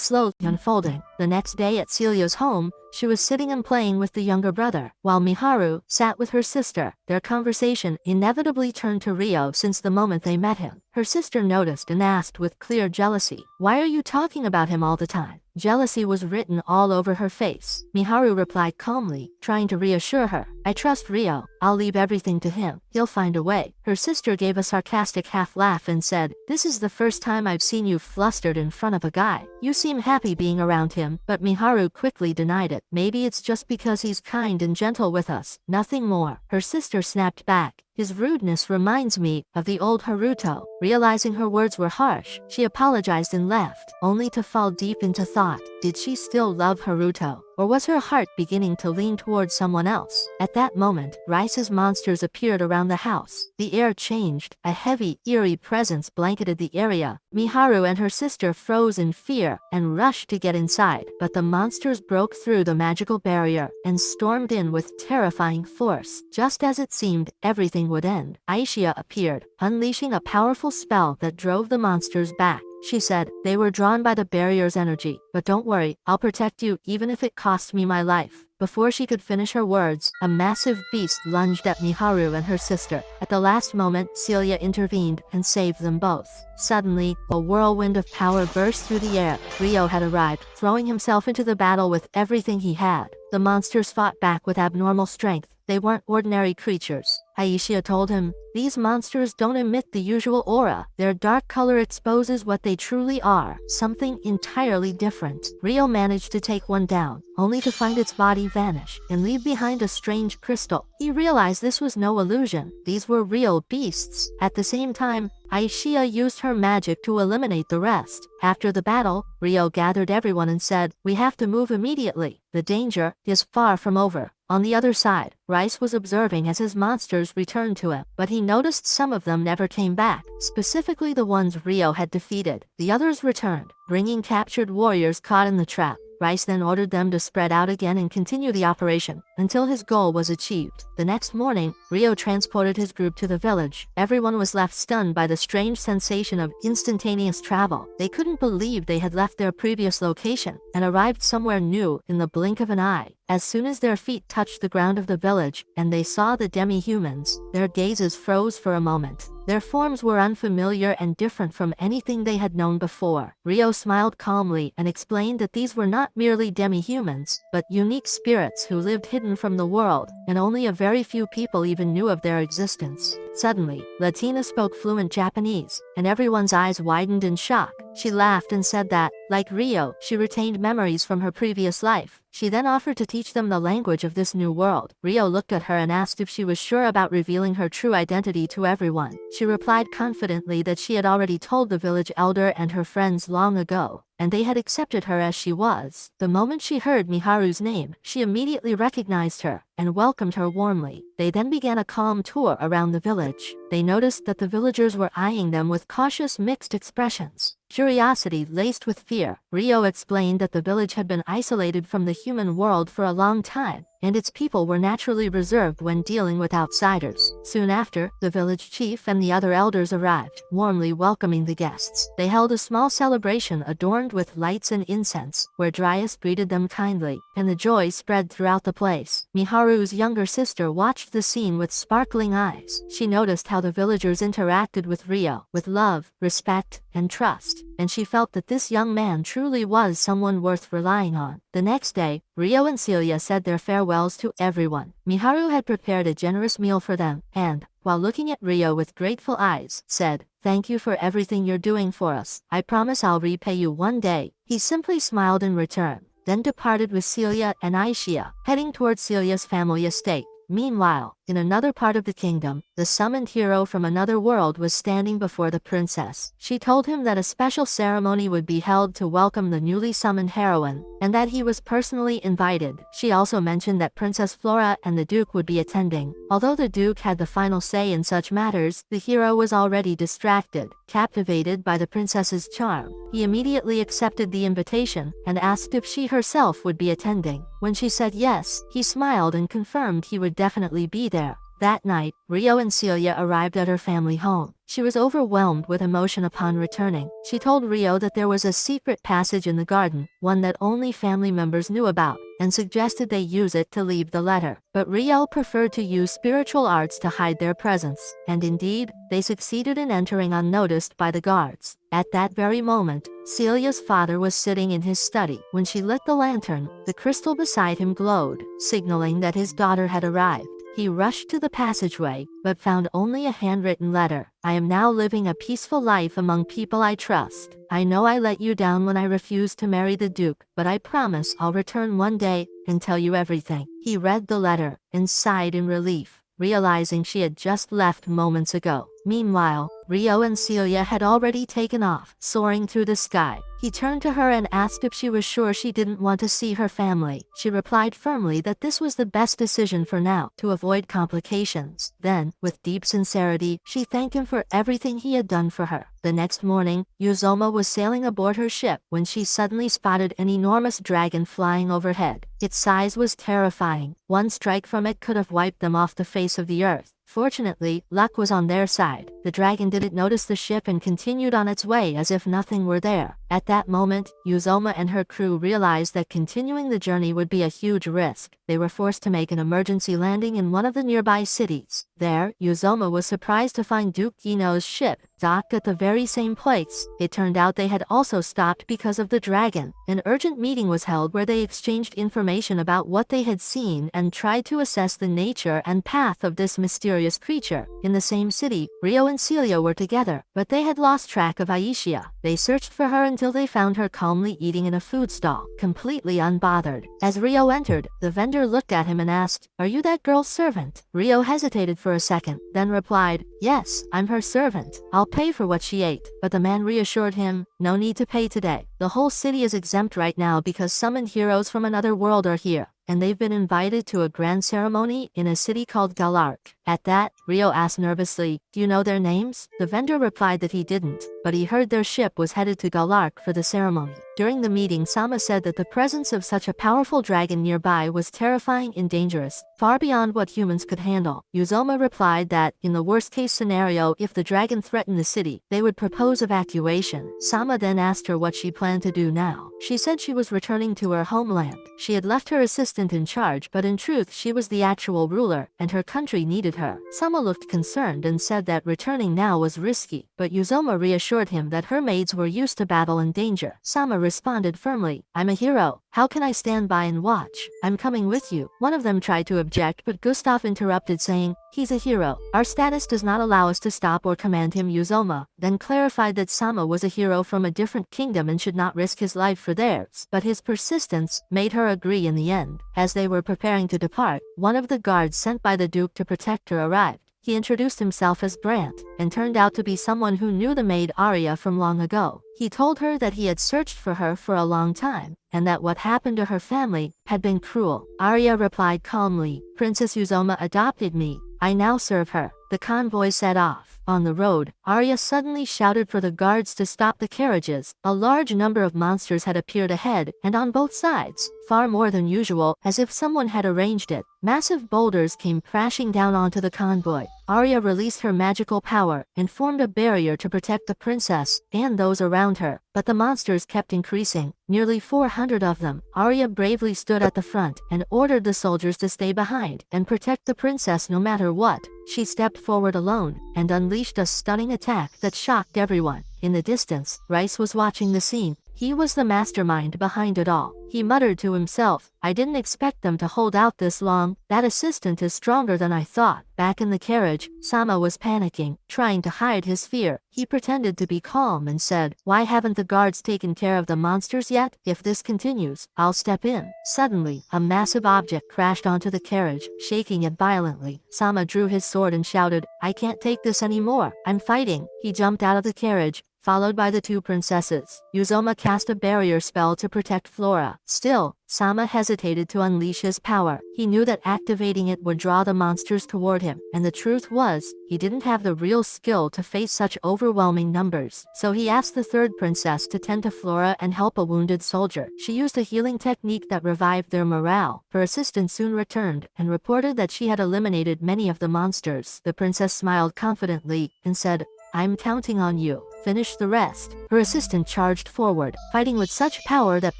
slowly unfolding. The next day at Celia's home, she was sitting and playing with the younger brother, while Miharu sat with her sister. Their conversation inevitably turned to Rio since the moment they met him. Her sister noticed and asked with clear jealousy, why are you talking about him all the time? Jealousy was written all over her face. Miharu replied calmly, trying to reassure her, I trust Rio. I'll leave everything to him. He'll find a way. Her sister gave a sarcastic half laugh and said, this is the first time I've seen you flustered in front of a guy. You seem happy being around him. But Miharu quickly denied it. Maybe it's just because he's kind and gentle with us. Nothing more. Her sister snapped back. His rudeness reminds me of the old Haruto. Realizing her words were harsh, she apologized and left, only to fall deep into thought. Did she still love Haruto? Or was her heart beginning to lean towards someone else? At that moment, Rice's monsters appeared around the house. The air changed. A heavy, eerie presence blanketed the area. Miharu and her sister froze in fear and rushed to get inside. But the monsters broke through the magical barrier and stormed in with terrifying force. Just as it seemed everything would end, Aishia appeared, unleashing a powerful spell that drove the monsters back. She said, they were drawn by the barrier's energy, but don't worry, I'll protect you even if it costs me my life. Before she could finish her words, a massive beast lunged at Miharu and her sister. At the last moment, Celia intervened and saved them both. Suddenly, a whirlwind of power burst through the air. Rio had arrived, throwing himself into the battle with everything he had. The monsters fought back with abnormal strength. They weren't ordinary creatures. Aishia told him, these monsters don't emit the usual aura. Their dark color exposes what they truly are, something entirely different. Rio managed to take one down, only to find its body vanish and leave behind a strange crystal. He realized this was no illusion. These were real beasts. At the same time, Aishia used her magic to eliminate the rest. After the battle, Rio gathered everyone and said, we have to move immediately. The danger is far from over. On the other side, Rice was observing as his monsters returned to him, but he noticed some of them never came back, specifically the ones Rio had defeated. The others returned, bringing captured warriors caught in the trap. Rice then ordered them to spread out again and continue the operation until his goal was achieved. The next morning, Rio transported his group to the village. Everyone was left stunned by the strange sensation of instantaneous travel. They couldn't believe they had left their previous location and arrived somewhere new in the blink of an eye. As soon as their feet touched the ground of the village and they saw the demi-humans, their gazes froze for a moment. Their forms were unfamiliar and different from anything they had known before. Rio smiled calmly and explained that these were not merely demi-humans, but unique spirits who lived hidden from the world, and only a very few people even knew of their existence. Suddenly, Latina spoke fluent Japanese, and everyone's eyes widened in shock. She laughed and said that, like Rio, she retained memories from her previous life. She then offered to teach them the language of this new world. Rio looked at her and asked if she was sure about revealing her true identity to everyone. She replied confidently that she had already told the village elder and her friends long ago, and they had accepted her as she was. The moment she heard Miharu's name, she immediately recognized her and welcomed her warmly. They then began a calm tour around the village. They noticed that the villagers were eyeing them with cautious mixed expressions. Curiosity laced with fear, Rio explained that the village had been isolated from the human world for a long time, and its people were naturally reserved when dealing with outsiders. Soon after, the village chief and the other elders arrived, warmly welcoming the guests. They held a small celebration adorned with lights and incense, where Dryas greeted them kindly, and the joy spread throughout the place. Miharu's younger sister watched the scene with sparkling eyes. She noticed how the villagers interacted with Rio, with love, respect, and trust, and she felt that this young man truly was someone worth relying on. The next day, Rio and Celia said their farewells to everyone. Miharu had prepared a generous meal for them, and, while looking at Rio with grateful eyes, said, "Thank you for everything you're doing for us. I promise I'll repay you one day." He simply smiled in return, then departed with Celia and Aishia, heading towards Celia's family estate. Meanwhile, in another part of the kingdom, the summoned hero from another world was standing before the princess. She told him that a special ceremony would be held to welcome the newly summoned heroine, and that he was personally invited. She also mentioned that Princess Flora and the Duke would be attending. Although the Duke had the final say in such matters, the hero was already distracted, captivated by the princess's charm. He immediately accepted the invitation and asked if she herself would be attending. When she said yes, he smiled and confirmed he would definitely be there. That night, Rio and Celia arrived at her family home. She was overwhelmed with emotion upon returning. She told Rio that there was a secret passage in the garden, one that only family members knew about, and suggested they use it to leave the letter. But Rio preferred to use spiritual arts to hide their presence, and indeed, they succeeded in entering unnoticed by the guards. At that very moment, Celia's father was sitting in his study. When she lit the lantern, the crystal beside him glowed, signaling that his daughter had arrived. He rushed to the passageway, but found only a handwritten letter. "I am now living a peaceful life among people I trust. I know I let you down when I refused to marry the Duke, but I promise I'll return one day and tell you everything." He read the letter and sighed in relief, realizing she had just left moments ago. Meanwhile, Rio and Celia had already taken off, soaring through the sky. He turned to her and asked if she was sure she didn't want to see her family. She replied firmly that this was the best decision for now, to avoid complications. Then, with deep sincerity, she thanked him for everything he had done for her. The next morning, Yuzoma was sailing aboard her ship when she suddenly spotted an enormous dragon flying overhead. Its size was terrifying. One strike from it could have wiped them off the face of the earth. Fortunately, luck was on their side. The dragon didn't notice the ship and continued on its way as if nothing were there. At that moment, Yuzoma and her crew realized that continuing the journey would be a huge risk. They were forced to make an emergency landing in one of the nearby cities. There, Yuzoma was surprised to find Duke Ino's ship docked at the very same place. It turned out they had also stopped because of the dragon. An urgent meeting was held where they exchanged information about what they had seen and tried to assess the nature and path of this mysterious creature. In the same city, Rio and Celia were together, but they had lost track of Aishia. They searched for her until they found her calmly eating in a food stall, completely unbothered. As Rio entered, the vendor looked at him and asked, "Are you that girl's servant?" Rio hesitated for a second, then replied, "Yes, I'm her servant. I'll pay for what she ate." But the man reassured him, "No need to pay today. The whole city is exempt right now because summoned heroes from another world are here, and they've been invited to a grand ceremony in a city called Galark. At that, Rio asked nervously, do you know their names? The vendor replied that he didn't, but he heard their ship was headed to Galark for the ceremony. During the meeting, Sama said that the presence of such a powerful dragon nearby was terrifying and dangerous, far beyond what humans could handle. Uzoma replied that, in the worst-case scenario, if the dragon threatened the city, they would propose evacuation. Sama then asked her what she planned to do now. She said she was returning to her homeland. She had left her assistant in charge, but in truth she was the actual ruler, and her country needed her. Sama looked concerned and said that returning now was risky, but Uzoma reassured him that her maids were used to battle and danger. Sama responded firmly, I'm a hero. How can I stand by and watch? I'm coming with you. One of them tried to object, but Gustav interrupted, saying, he's a hero. Our status does not allow us to stop or command him. Uzoma then clarified that Sama was a hero from a different kingdom and should not risk his life for theirs, but his persistence made her agree in the end. As they were preparing to depart, one of the guards sent by the Duke to protect her arrived. He introduced himself as Brandt, and turned out to be someone who knew the maid Arya from long ago. He told her that he had searched for her for a long time, and that what happened to her family had been cruel. Arya replied calmly, Princess Uzoma adopted me. I now serve her. The convoy set off. On the road, Arya suddenly shouted for the guards to stop the carriages. A large number of monsters had appeared ahead, and on both sides, far more than usual, as if someone had arranged it. Massive boulders came crashing down onto the convoy. Arya released her magical power and formed a barrier to protect the princess and those around her, but the monsters kept increasing, nearly 400 of them. Arya bravely stood at the front and ordered the soldiers to stay behind and protect the princess no matter what. She stepped forward alone and unleashed a stunning attack that shocked everyone. In the distance, Rice was watching the scene. He was the mastermind behind it all. He muttered to himself, I didn't expect them to hold out this long. That assistant is stronger than I thought. Back in the carriage, Sama was panicking, trying to hide his fear. He pretended to be calm and said, why haven't the guards taken care of the monsters yet? If this continues, I'll step in. Suddenly, a massive object crashed onto the carriage, shaking it violently. Sama drew his sword and shouted, I can't take this anymore. I'm fighting. He jumped out of the carriage, followed by the two princesses. Uzoma cast a barrier spell to protect Flora. Still, Sama hesitated to unleash his power. He knew that activating it would draw the monsters toward him, and the truth was, he didn't have the real skill to face such overwhelming numbers. So he asked the third princess to tend to Flora and help a wounded soldier. She used a healing technique that revived their morale. Her assistant soon returned and reported that she had eliminated many of the monsters. The princess smiled confidently and said, I'm counting on you. Finish the rest. Her assistant charged forward, fighting with such power that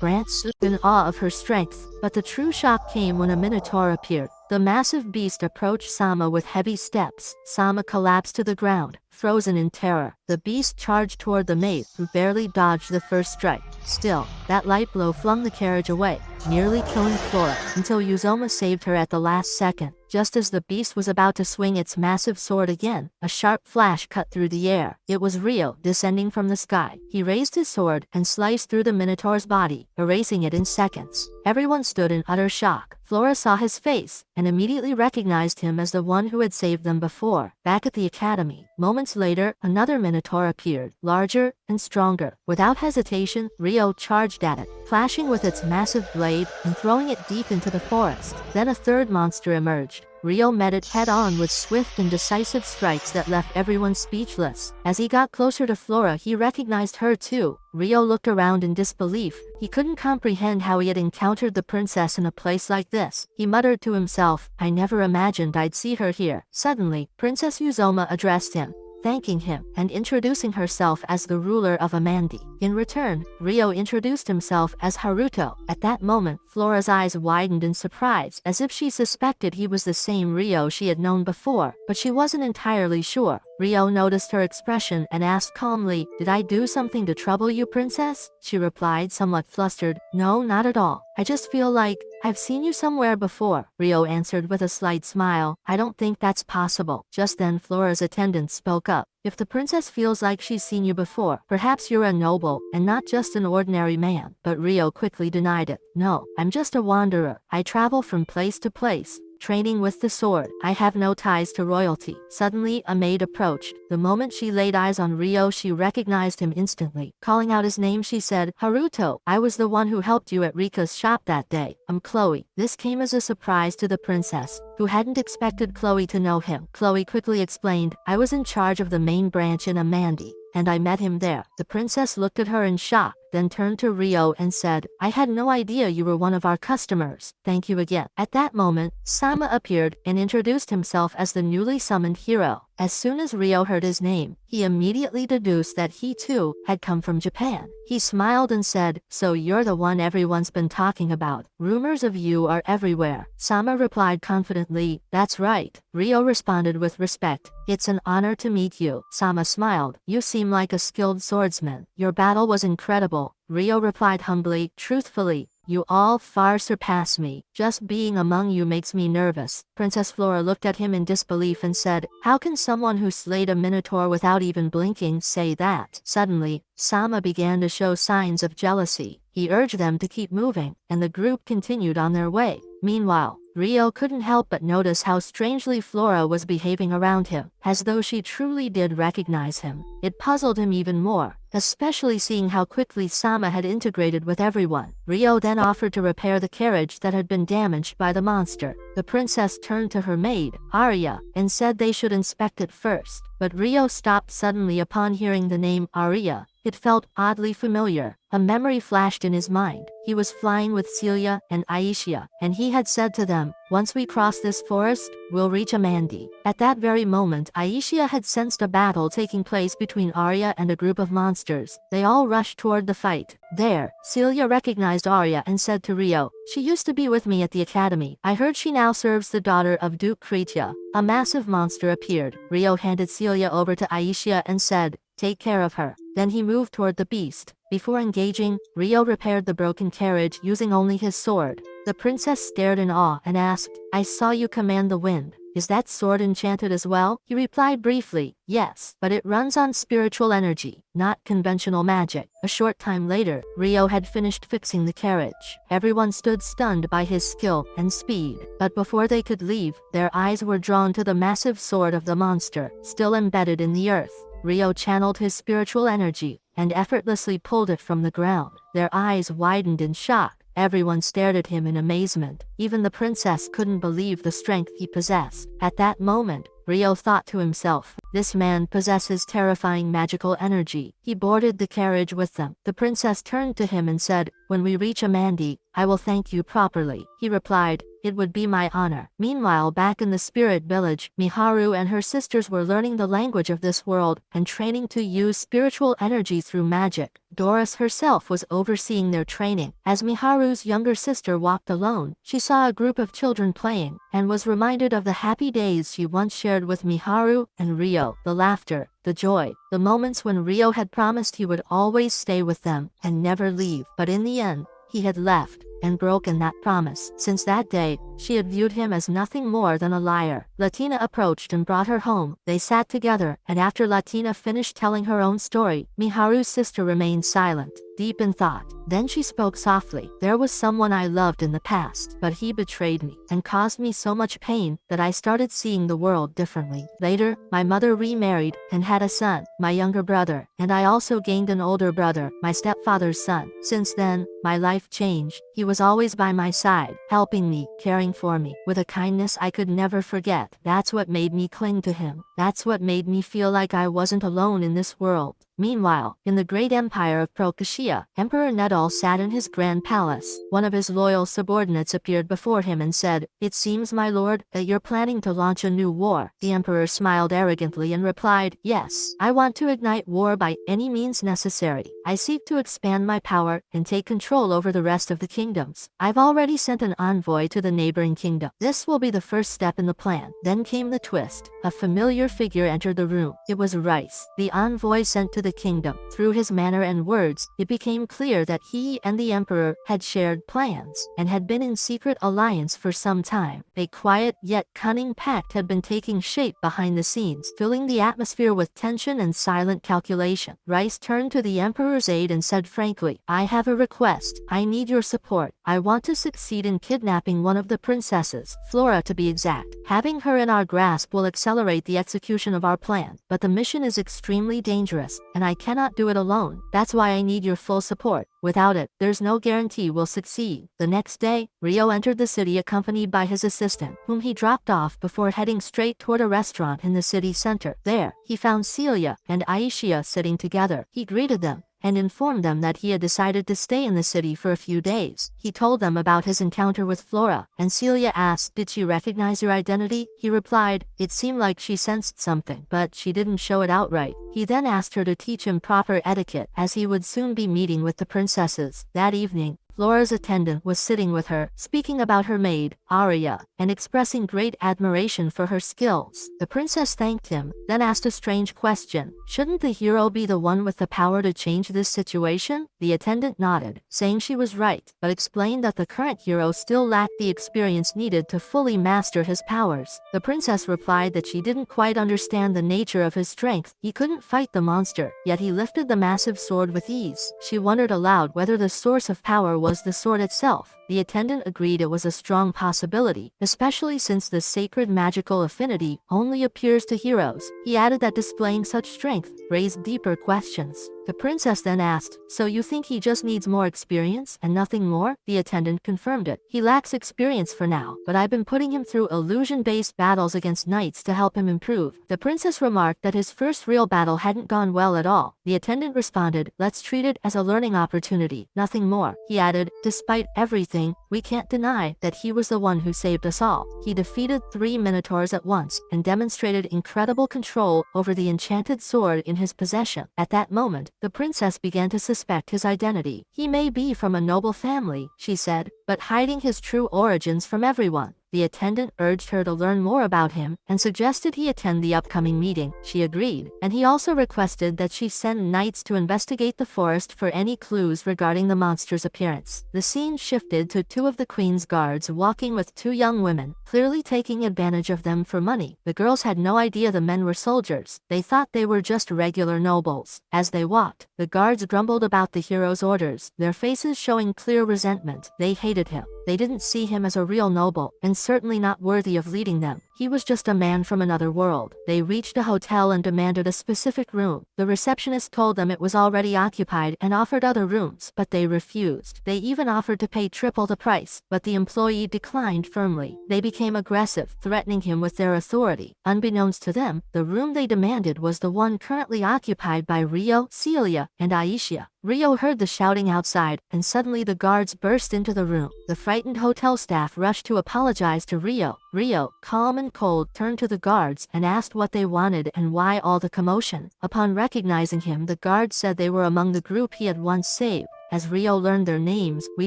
Brandt stood in awe of her strength. But the true shock came when a minotaur appeared. The massive beast approached Sama with heavy steps. Sama collapsed to the ground, frozen in terror. The beast charged toward the maid, who barely dodged the first strike. Still, that light blow flung the carriage away, nearly killing Flora, until Uzoma saved her at the last second. Just as the beast was about to swing its massive sword again, a sharp flash cut through the air. It was Rio, descending from the sky. He raised his sword and sliced through the Minotaur's body, erasing it in seconds. Everyone stood in utter shock. Flora saw his face, and immediately recognized him as the one who had saved them before. Back at the academy, moments later, another Minotaur appeared, larger and stronger. Without hesitation, Rio charged at it, flashing with its massive blade and throwing it deep into the forest. Then a third monster emerged. Rio met it head-on with swift and decisive strikes that left everyone speechless. As he got closer to Flora, he recognized her too. Rio looked around in disbelief. He couldn't comprehend how he had encountered the princess in a place like this. He muttered to himself, I never imagined I'd see her here. Suddenly, Princess Uzoma addressed him, thanking him and introducing herself as the ruler of Amandi. In return, Rio introduced himself as Haruto. At that moment, Flora's eyes widened in surprise, as if she suspected he was the same Rio she had known before, but she wasn't entirely sure. Rio noticed her expression and asked calmly, Did I do something to trouble you, princess? She replied, somewhat flustered, No, not at all. I just feel like I've seen you somewhere before. Rio answered with a slight smile, I don't think that's possible. Just then Flora's attendant spoke up. If the princess feels like she's seen you before, perhaps you're a noble and not just an ordinary man. But Rio quickly denied it. No, I'm just a wanderer. I travel from place to place, training with the sword. I have no ties to royalty. Suddenly, a maid approached. The moment she laid eyes on Rio, she recognized him instantly. Calling out his name, she said, Haruto, I was the one who helped you at Rika's shop that day. I'm Chloe. This came as a surprise to the princess, who hadn't expected Chloe to know him. Chloe quickly explained, I was in charge of the main branch in Amandi, and I met him there. The princess looked at her in shock, then turned to Rio and said, I had no idea you were one of our customers. Thank you again. At that moment, Sama appeared and introduced himself as the newly summoned hero. As soon as Rio heard his name, he immediately deduced that he too had come from Japan. He smiled and said, so you're the one everyone's been talking about. Rumors of you are everywhere. Sama replied confidently, that's right. Rio responded with respect, it's an honor to meet you. Sama smiled, you seem like a skilled swordsman. Your battle was incredible. Rio replied humbly, truthfully, you all far surpass me. Just being among you makes me nervous. Princess Flora looked at him in disbelief and said, how can someone who slayed a minotaur without even blinking say that? Suddenly, Sama began to show signs of jealousy. He urged them to keep moving, and the group continued on their way. Meanwhile, Rio couldn't help but notice how strangely Flora was behaving around him, as though she truly did recognize him. It puzzled him even more, especially seeing how quickly Sama had integrated with everyone. Rio then offered to repair the carriage that had been damaged by the monster. The princess turned to her maid, Arya, and said they should inspect it first. But Rio stopped suddenly upon hearing the name Arya. It felt oddly familiar. A memory flashed in his mind. He was flying with Celia and Aisha, and he had said to them, once we cross this forest, we'll reach Amandi. At that very moment, Aisha had sensed a battle taking place between Arya and a group of monsters. They all rushed toward the fight. There, Celia recognized Arya and said to Rio, she used to be with me at the academy. I heard she now serves the daughter of Duke Kritya. A massive monster appeared. Rio handed Celia over to Aisha and said, take care of her. Then he moved toward the beast. Before engaging, Rio repaired the broken carriage using only his sword. The princess stared in awe and asked, I saw you command the wind. Is that sword enchanted as well? He replied briefly, yes, but it runs on spiritual energy, not conventional magic. A short time later, Rio had finished fixing the carriage. Everyone stood stunned by his skill and speed. But before they could leave, their eyes were drawn to the massive sword of the monster, still embedded in the earth. Rio channeled his spiritual energy and effortlessly pulled it from the ground. Their eyes widened in shock. Everyone stared at him in amazement. Even the princess couldn't believe the strength he possessed. At that moment, Rio thought to himself, this man possesses terrifying magical energy. He boarded the carriage with them. The princess turned to him and said, when we reach Amandi, I will thank you properly. He replied, it would be my honor. Meanwhile, back in the spirit village, Miharu and her sisters were learning the language of this world and training to use spiritual energy through magic. Doris herself was overseeing their training. As Miharu's younger sister walked alone, she saw a group of children playing and was reminded of the happy days she once shared with Miharu and Rio. The laughter, the joy, the moments when Rio had promised he would always stay with them and never leave. But in the end, he had left and broken that promise. Since that day, she had viewed him as nothing more than a liar. Latina approached and brought her home. They sat together, and after Latina finished telling her own story, Miharu's sister remained silent, deep in thought. Then she spoke softly. There was someone I loved in the past, but he betrayed me and caused me so much pain that I started seeing the world differently. Later, my mother remarried and had a son, my younger brother, and I also gained an older brother, my stepfather's son. Since then, my life changed. He was always by my side, helping me, caring for me, with a kindness I could never forget. That's what made me cling to him. That's what made me feel like I wasn't alone in this world. Meanwhile, in the great empire of Prokashia, Emperor Nedal sat in his grand palace. One of his loyal subordinates appeared before him and said, it seems, my lord, that you're planning to launch a new war. The emperor smiled arrogantly and replied, yes, I want to ignite war by any means necessary. I seek to expand my power and take control over the rest of the kingdoms. I've already sent an envoy to the neighboring kingdom. This will be the first step in the plan. Then came the twist. A familiar figure entered the room. It was Rice, the envoy sent to to the kingdom. Through his manner and words, it became clear that he and the emperor had shared plans and had been in secret alliance for some time. A quiet yet cunning pact had been taking shape behind the scenes, filling the atmosphere with tension and silent calculation. Rice turned to the emperor's aide and said frankly, "I have a request. I need your support. I want to succeed in kidnapping one of the princesses, Flora to be exact. Having her in our grasp will accelerate the execution of our plan, but the mission is extremely dangerous, and I cannot do it alone. That's why I need your full support. Without it, there's no guarantee we'll succeed." The next day, Rio entered the city accompanied by his assistant, whom he dropped off before heading straight toward a restaurant in the city center. There, he found Celia and Aisha sitting together. He greeted them and informed them that he had decided to stay in the city for a few days. He told them about his encounter with Flora, and Celia asked, "Did she recognize your identity?" He replied, "It seemed like she sensed something, but she didn't show it outright." He then asked her to teach him proper etiquette, as he would soon be meeting with the princesses. That evening, Flora's attendant was sitting with her, speaking about her maid, Arya, and expressing great admiration for her skills. The princess thanked him, then asked a strange question. "Shouldn't the hero be the one with the power to change this situation?" The attendant nodded, saying she was right, but explained that the current hero still lacked the experience needed to fully master his powers. The princess replied that she didn't quite understand the nature of his strength. He couldn't fight the monster, yet he lifted the massive sword with ease. She wondered aloud whether the source of power was the sword itself. The attendant agreed it was a strong possibility, especially since the sacred magical affinity only appears to heroes. He added that displaying such strength raised deeper questions. The princess then asked, "So you think he just needs more experience and nothing more?" The attendant confirmed it. "He lacks experience for now, but I've been putting him through illusion-based battles against knights to help him improve." The princess remarked that his first real battle hadn't gone well at all. The attendant responded, "Let's treat it as a learning opportunity, nothing more." He added, "Despite everything, we can't deny that he was the one who saved us all. He defeated 3 minotaurs at once and demonstrated incredible control over the enchanted sword in his possession." At that moment, the princess began to suspect his identity. "He may be from a noble family," she said, "but hiding his true origins from everyone." The attendant urged her to learn more about him and suggested he attend the upcoming meeting. She agreed, and he also requested that she send knights to investigate the forest for any clues regarding the monster's appearance. The scene shifted to 2 of the queen's guards walking with 2 young women, clearly taking advantage of them for money. The girls had no idea the men were soldiers. They thought they were just regular nobles. As they walked, the guards grumbled about the hero's orders, their faces showing clear resentment. They hated him. They didn't see him as a real noble, and certainly not worthy of leading them. He was just a man from another world. They reached a hotel and demanded a specific room. The receptionist told them it was already occupied and offered other rooms, but they refused. They even offered to pay triple the price, but the employee declined firmly. They became aggressive, threatening him with their authority. Unbeknownst to them, the room they demanded was the one currently occupied by Rio, Celia, and Aisha. Rio heard the shouting outside, and suddenly the guards burst into the room. The frightened hotel staff rushed to apologize to Rio. Rio, calm and cold, turned to the guards and asked what they wanted and why all the commotion. Upon recognizing him, the guards said they were among the group he had once saved. As Rio learned their names, we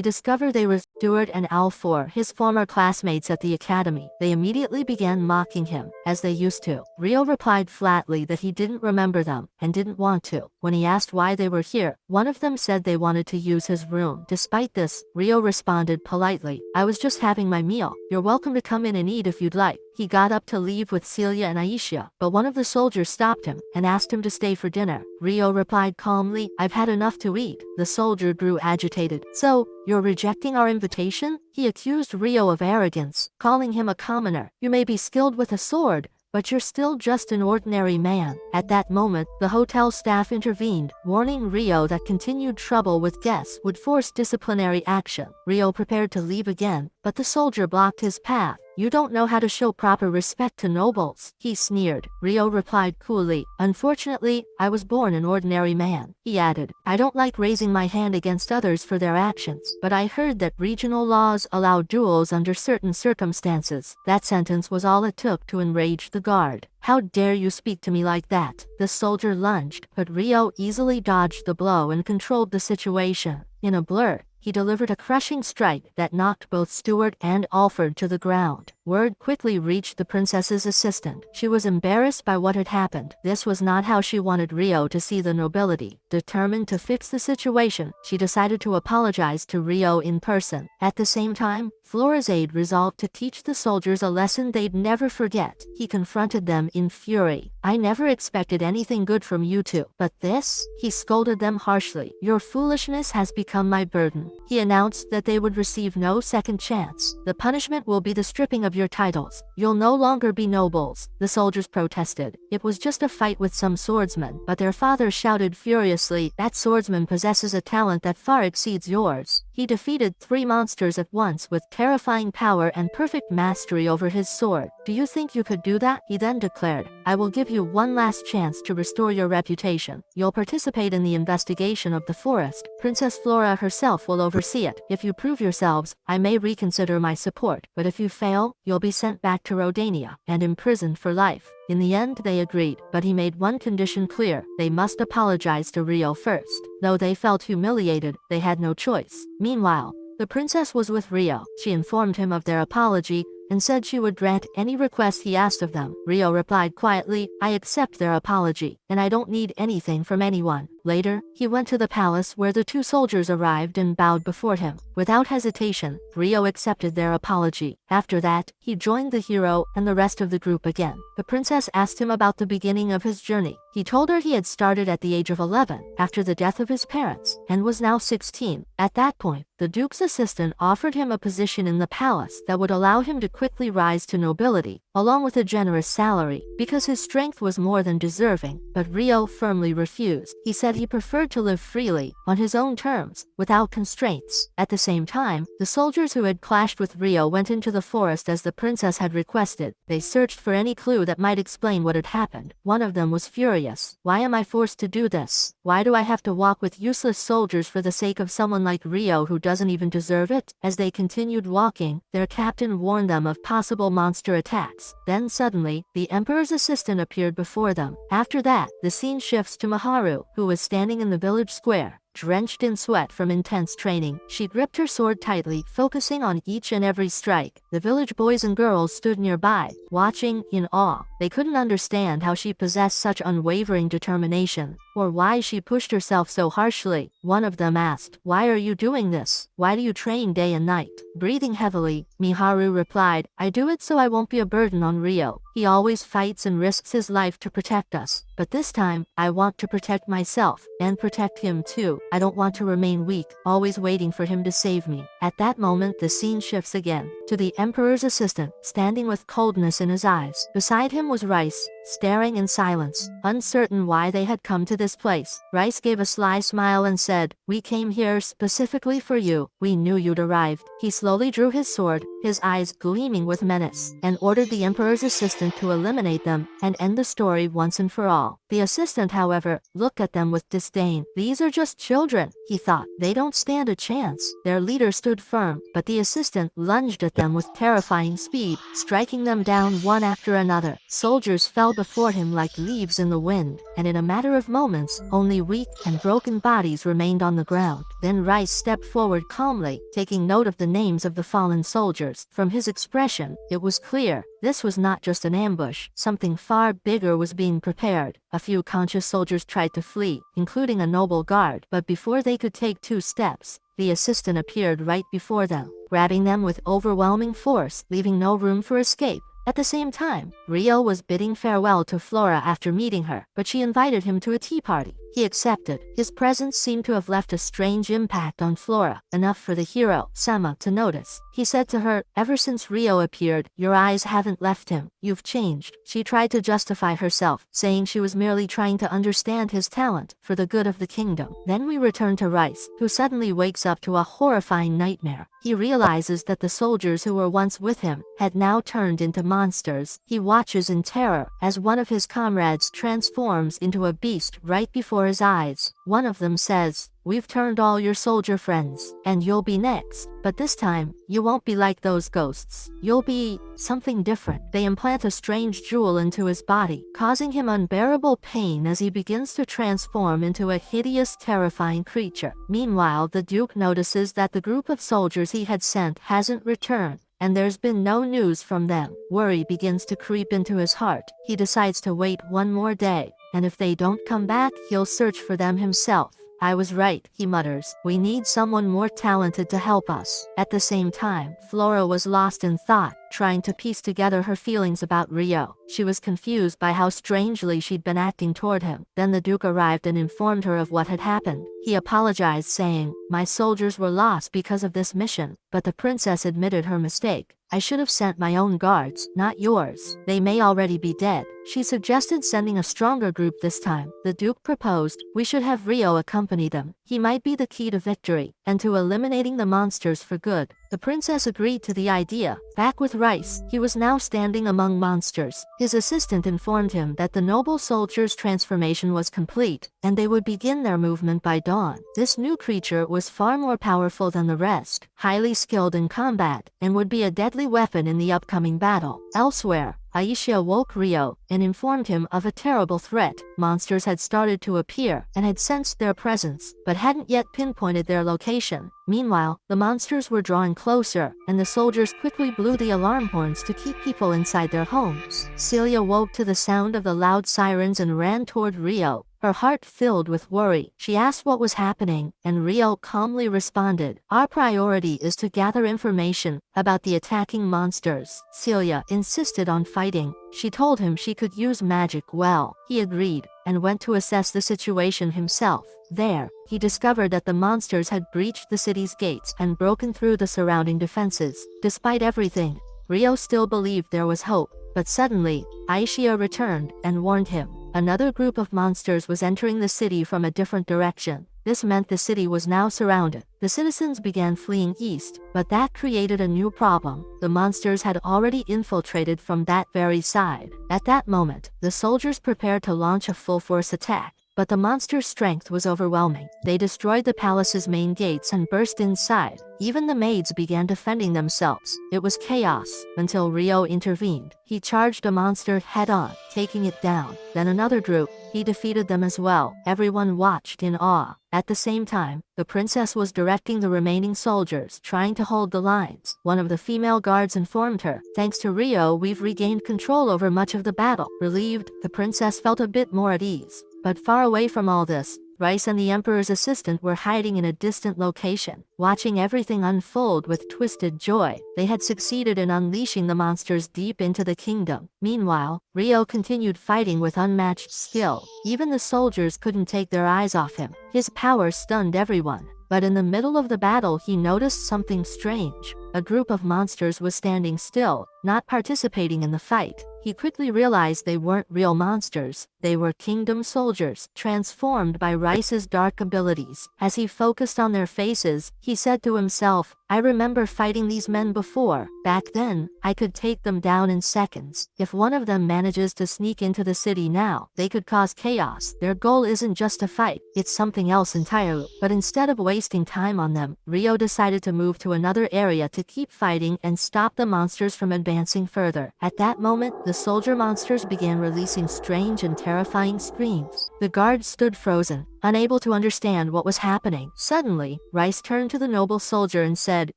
discovered they were Stuart and Alfor, his former classmates at the academy. They immediately began mocking him, as they used to. Rio replied flatly that he didn't remember them, and didn't want to. When he asked why they were here, one of them said they wanted to use his room. Despite this, Rio responded politely, "I was just having my meal. You're welcome to come in and eat if you'd like." He got up to leave with Celia and Aisha, but one of the soldiers stopped him and asked him to stay for dinner. Rio replied calmly, "I've had enough to eat." The soldier grew agitated. "So, you're rejecting our invitation?" He accused Rio of arrogance, calling him a commoner. "You may be skilled with a sword, but you're still just an ordinary man." At that moment, the hotel staff intervened, warning Rio that continued trouble with guests would force disciplinary action. Rio prepared to leave again, but the soldier blocked his path. "You don't know how to show proper respect to nobles," he sneered. Rio replied coolly, "Unfortunately, I was born an ordinary man." He added, "I don't like raising my hand against others for their actions, but I heard that regional laws allow duels under certain circumstances." That sentence was all it took to enrage the guard. "How dare you speak to me like that?" The soldier lunged, but Rio easily dodged the blow and controlled the situation. In a blur, he delivered a crushing strike that knocked both Stuart and Alfred to the ground. Word quickly reached the princess's assistant. She was embarrassed by what had happened. This was not how she wanted Rio to see the nobility. Determined to fix the situation, she decided to apologize to Rio in person. At the same time, Florazade resolved to teach the soldiers a lesson they'd never forget. He confronted them in fury. I never expected anything good from you two, but this? He scolded them harshly. Your foolishness has become my burden. He announced that they would receive no second chance. The punishment will be the stripping of your titles. You'll no longer be nobles. The soldiers protested. It was just a fight with some swordsmen, but their father shouted furiously, that swordsman possesses a talent that far exceeds yours. He defeated 3 monsters at once with terrifying power and perfect mastery over his sword. Do you think you could do that? He then declared, I will give you one last chance to restore your reputation. You'll participate in the investigation of the forest. Princess Flora herself will oversee it. If you prove yourselves, I may reconsider my support, but if you fail, you'll be sent back to Rodania and imprisoned for life. In the end, they agreed, but he made one condition clear. They must apologize to Rio first. Though they felt humiliated, they had no choice. Meanwhile, the princess was with Rio. She informed him of their apology and said she would grant any request he asked of them. Rio replied quietly, I accept their apology, and I don't need anything from anyone. Later, he went to the palace where the 2 soldiers arrived and bowed before him. Without hesitation, Rio accepted their apology. After that, he joined the hero and the rest of the group again. The princess asked him about the beginning of his journey. He told her he had started at the age of 11, after the death of his parents, and was now 16. At that point, the duke's assistant offered him a position in the palace that would allow him to quickly rise to nobility, along with a generous salary, because his strength was more than deserving. But Rio firmly refused. He said he preferred to live freely, on his own terms, without constraints. At the same time, the soldiers who had clashed with Rio went into the forest as the princess had requested. They searched for any clue that might explain what had happened. One of them was furious. Why am I forced to do this? Why do I have to walk with useless soldiers for the sake of someone like Rio who doesn't even deserve it? As they continued walking, their captain warned them of possible monster attacks. Then suddenly, the emperor's assistant appeared before them. After that, the scene shifts to Maharu, who was standing in the village square. Drenched in sweat from intense training, she gripped her sword tightly, focusing on each and every strike. The village boys and girls stood nearby, watching in awe. They couldn't understand how she possessed such unwavering determination, or why she pushed herself so harshly. One of them asked, why are you doing this? Why do you train day and night? Breathing heavily, Miharu replied, I do it so I won't be a burden on Rio. He always fights and risks his life to protect us. But this time, I want to protect myself, and protect him too. I don't want to remain weak, always waiting for him to save me. At that moment, the scene shifts again, to the emperor's assistant, standing with coldness in his eyes. Beside him was Rice, staring in silence, uncertain why they had come to this place. Rice gave a sly smile and said, we came here specifically for you. We knew you'd arrived. He slowly drew his sword, his eyes gleaming with menace, and ordered the emperor's assistant to eliminate them and end the story once and for all. The assistant, however, looked at them with disdain. These are just children, he thought. They don't stand a chance. Their leader stood firm, but the assistant lunged at them with terrifying speed, striking them down one after another. Soldiers fell before him like leaves in the wind, and in a matter of moments, only weak and broken bodies remained on the ground. Then Rice stepped forward calmly, taking note of the names of the fallen soldiers. From his expression, it was clear this was not just an ambush. Something far bigger was being prepared. A few conscious soldiers tried to flee, including a noble guard, but before they could take 2 steps, the assistant appeared right before them, grabbing them with overwhelming force, leaving no room for escape. At the same time, Rio was bidding farewell to Flora after meeting her, but she invited him to a tea party. He accepted. His presence seemed to have left a strange impact on Flora, enough for the hero, Sama, to notice. He said to her, ever since Rio appeared, your eyes haven't left him. You've changed. She tried to justify herself, saying she was merely trying to understand his talent for the good of the kingdom. Then we return to Rice, who suddenly wakes up to a horrifying nightmare. He realizes that the soldiers who were once with him had now turned into monsters. He watches in terror as one of his comrades transforms into a beast right before before his eyes. One of them says, "We've turned all your soldier friends, and you'll be next. But this time, you won't be like those ghosts. You'll be something different." They implant a strange jewel into his body, causing him unbearable pain as he begins to transform into a hideous, terrifying creature. Meanwhile, the Duke notices that the group of soldiers he had sent hasn't returned, and there's been no news from them. Worry begins to creep into his heart. He decides to wait one more day, and if they don't come back, he'll search for them himself. "I was right," he mutters. "We need someone more talented to help us." At the same time, Flora was lost in thought, trying to piece together her feelings about Rio. She was confused by how strangely she'd been acting toward him. Then the Duke arrived and informed her of what had happened. He apologized, saying, "My soldiers were lost because of this mission." But the princess admitted her mistake. "I should have sent my own guards, not yours. They may already be dead." She suggested sending a stronger group this time. The Duke proposed, "We should have Rio accompany them. He might be the key to victory, and to eliminating the monsters for good." The princess agreed to the idea. Back with Rice, he was now standing among monsters. His assistant informed him that the noble soldier's transformation was complete, and they would begin their movement by dawn. This new creature was far more powerful than the rest, highly skilled in combat, and would be a deadly weapon in the upcoming battle. Elsewhere, Aisha woke Rio and informed him of a terrible threat. Monsters had started to appear and had sensed their presence, but hadn't yet pinpointed their location. Meanwhile, the monsters were drawing closer, and the soldiers quickly blew the alarm horns to keep people inside their homes. Celia woke to the sound of the loud sirens and ran toward Rio, her heart filled with worry. She asked what was happening, and Rio calmly responded, "Our priority is to gather information about the attacking monsters." Celia insisted on fighting. She told him she could use magic well. He agreed, and went to assess the situation himself. There, he discovered that the monsters had breached the city's gates and broken through the surrounding defenses. Despite everything, Rio still believed there was hope. But suddenly, Aisha returned and warned him. Another group of monsters was entering the city from a different direction. This meant the city was now surrounded. The citizens began fleeing east, but that created a new problem. The monsters had already infiltrated from that very side. At that moment, the soldiers prepared to launch a full-force attack. But the monster's strength was overwhelming. They destroyed the palace's main gates and burst inside. Even the maids began defending themselves. It was chaos, until Rio intervened. He charged a monster head-on, taking it down. Then another group. He defeated them as well. Everyone watched in awe. At the same time, the princess was directing the remaining soldiers, trying to hold the lines. One of the female guards informed her, "Thanks to Rio, we've regained control over much of the battle." Relieved, the princess felt a bit more at ease. But far away from all this, Rice and the Emperor's assistant were hiding in a distant location, watching everything unfold with twisted joy. They had succeeded in unleashing the monsters deep into the kingdom. Meanwhile, Rio continued fighting with unmatched skill. Even the soldiers couldn't take their eyes off him. His power stunned everyone. But in the middle of the battle, he noticed something strange. A group of monsters was standing still, not participating in the fight. He quickly realized they weren't real monsters. They were kingdom soldiers, transformed by Rice's dark abilities. As he focused on their faces, he said to himself, "I remember fighting these men before. Back then, I could take them down in seconds. If one of them manages to sneak into the city now, they could cause chaos. Their goal isn't just to fight, it's something else entirely." But instead of wasting time on them, Rio decided to move to another area to keep fighting and stop the monsters from advancing further. At that moment, the soldier monsters began releasing strange and terrifying screams. The guards stood frozen, unable to understand what was happening. Suddenly, Rice turned to the noble soldier and said,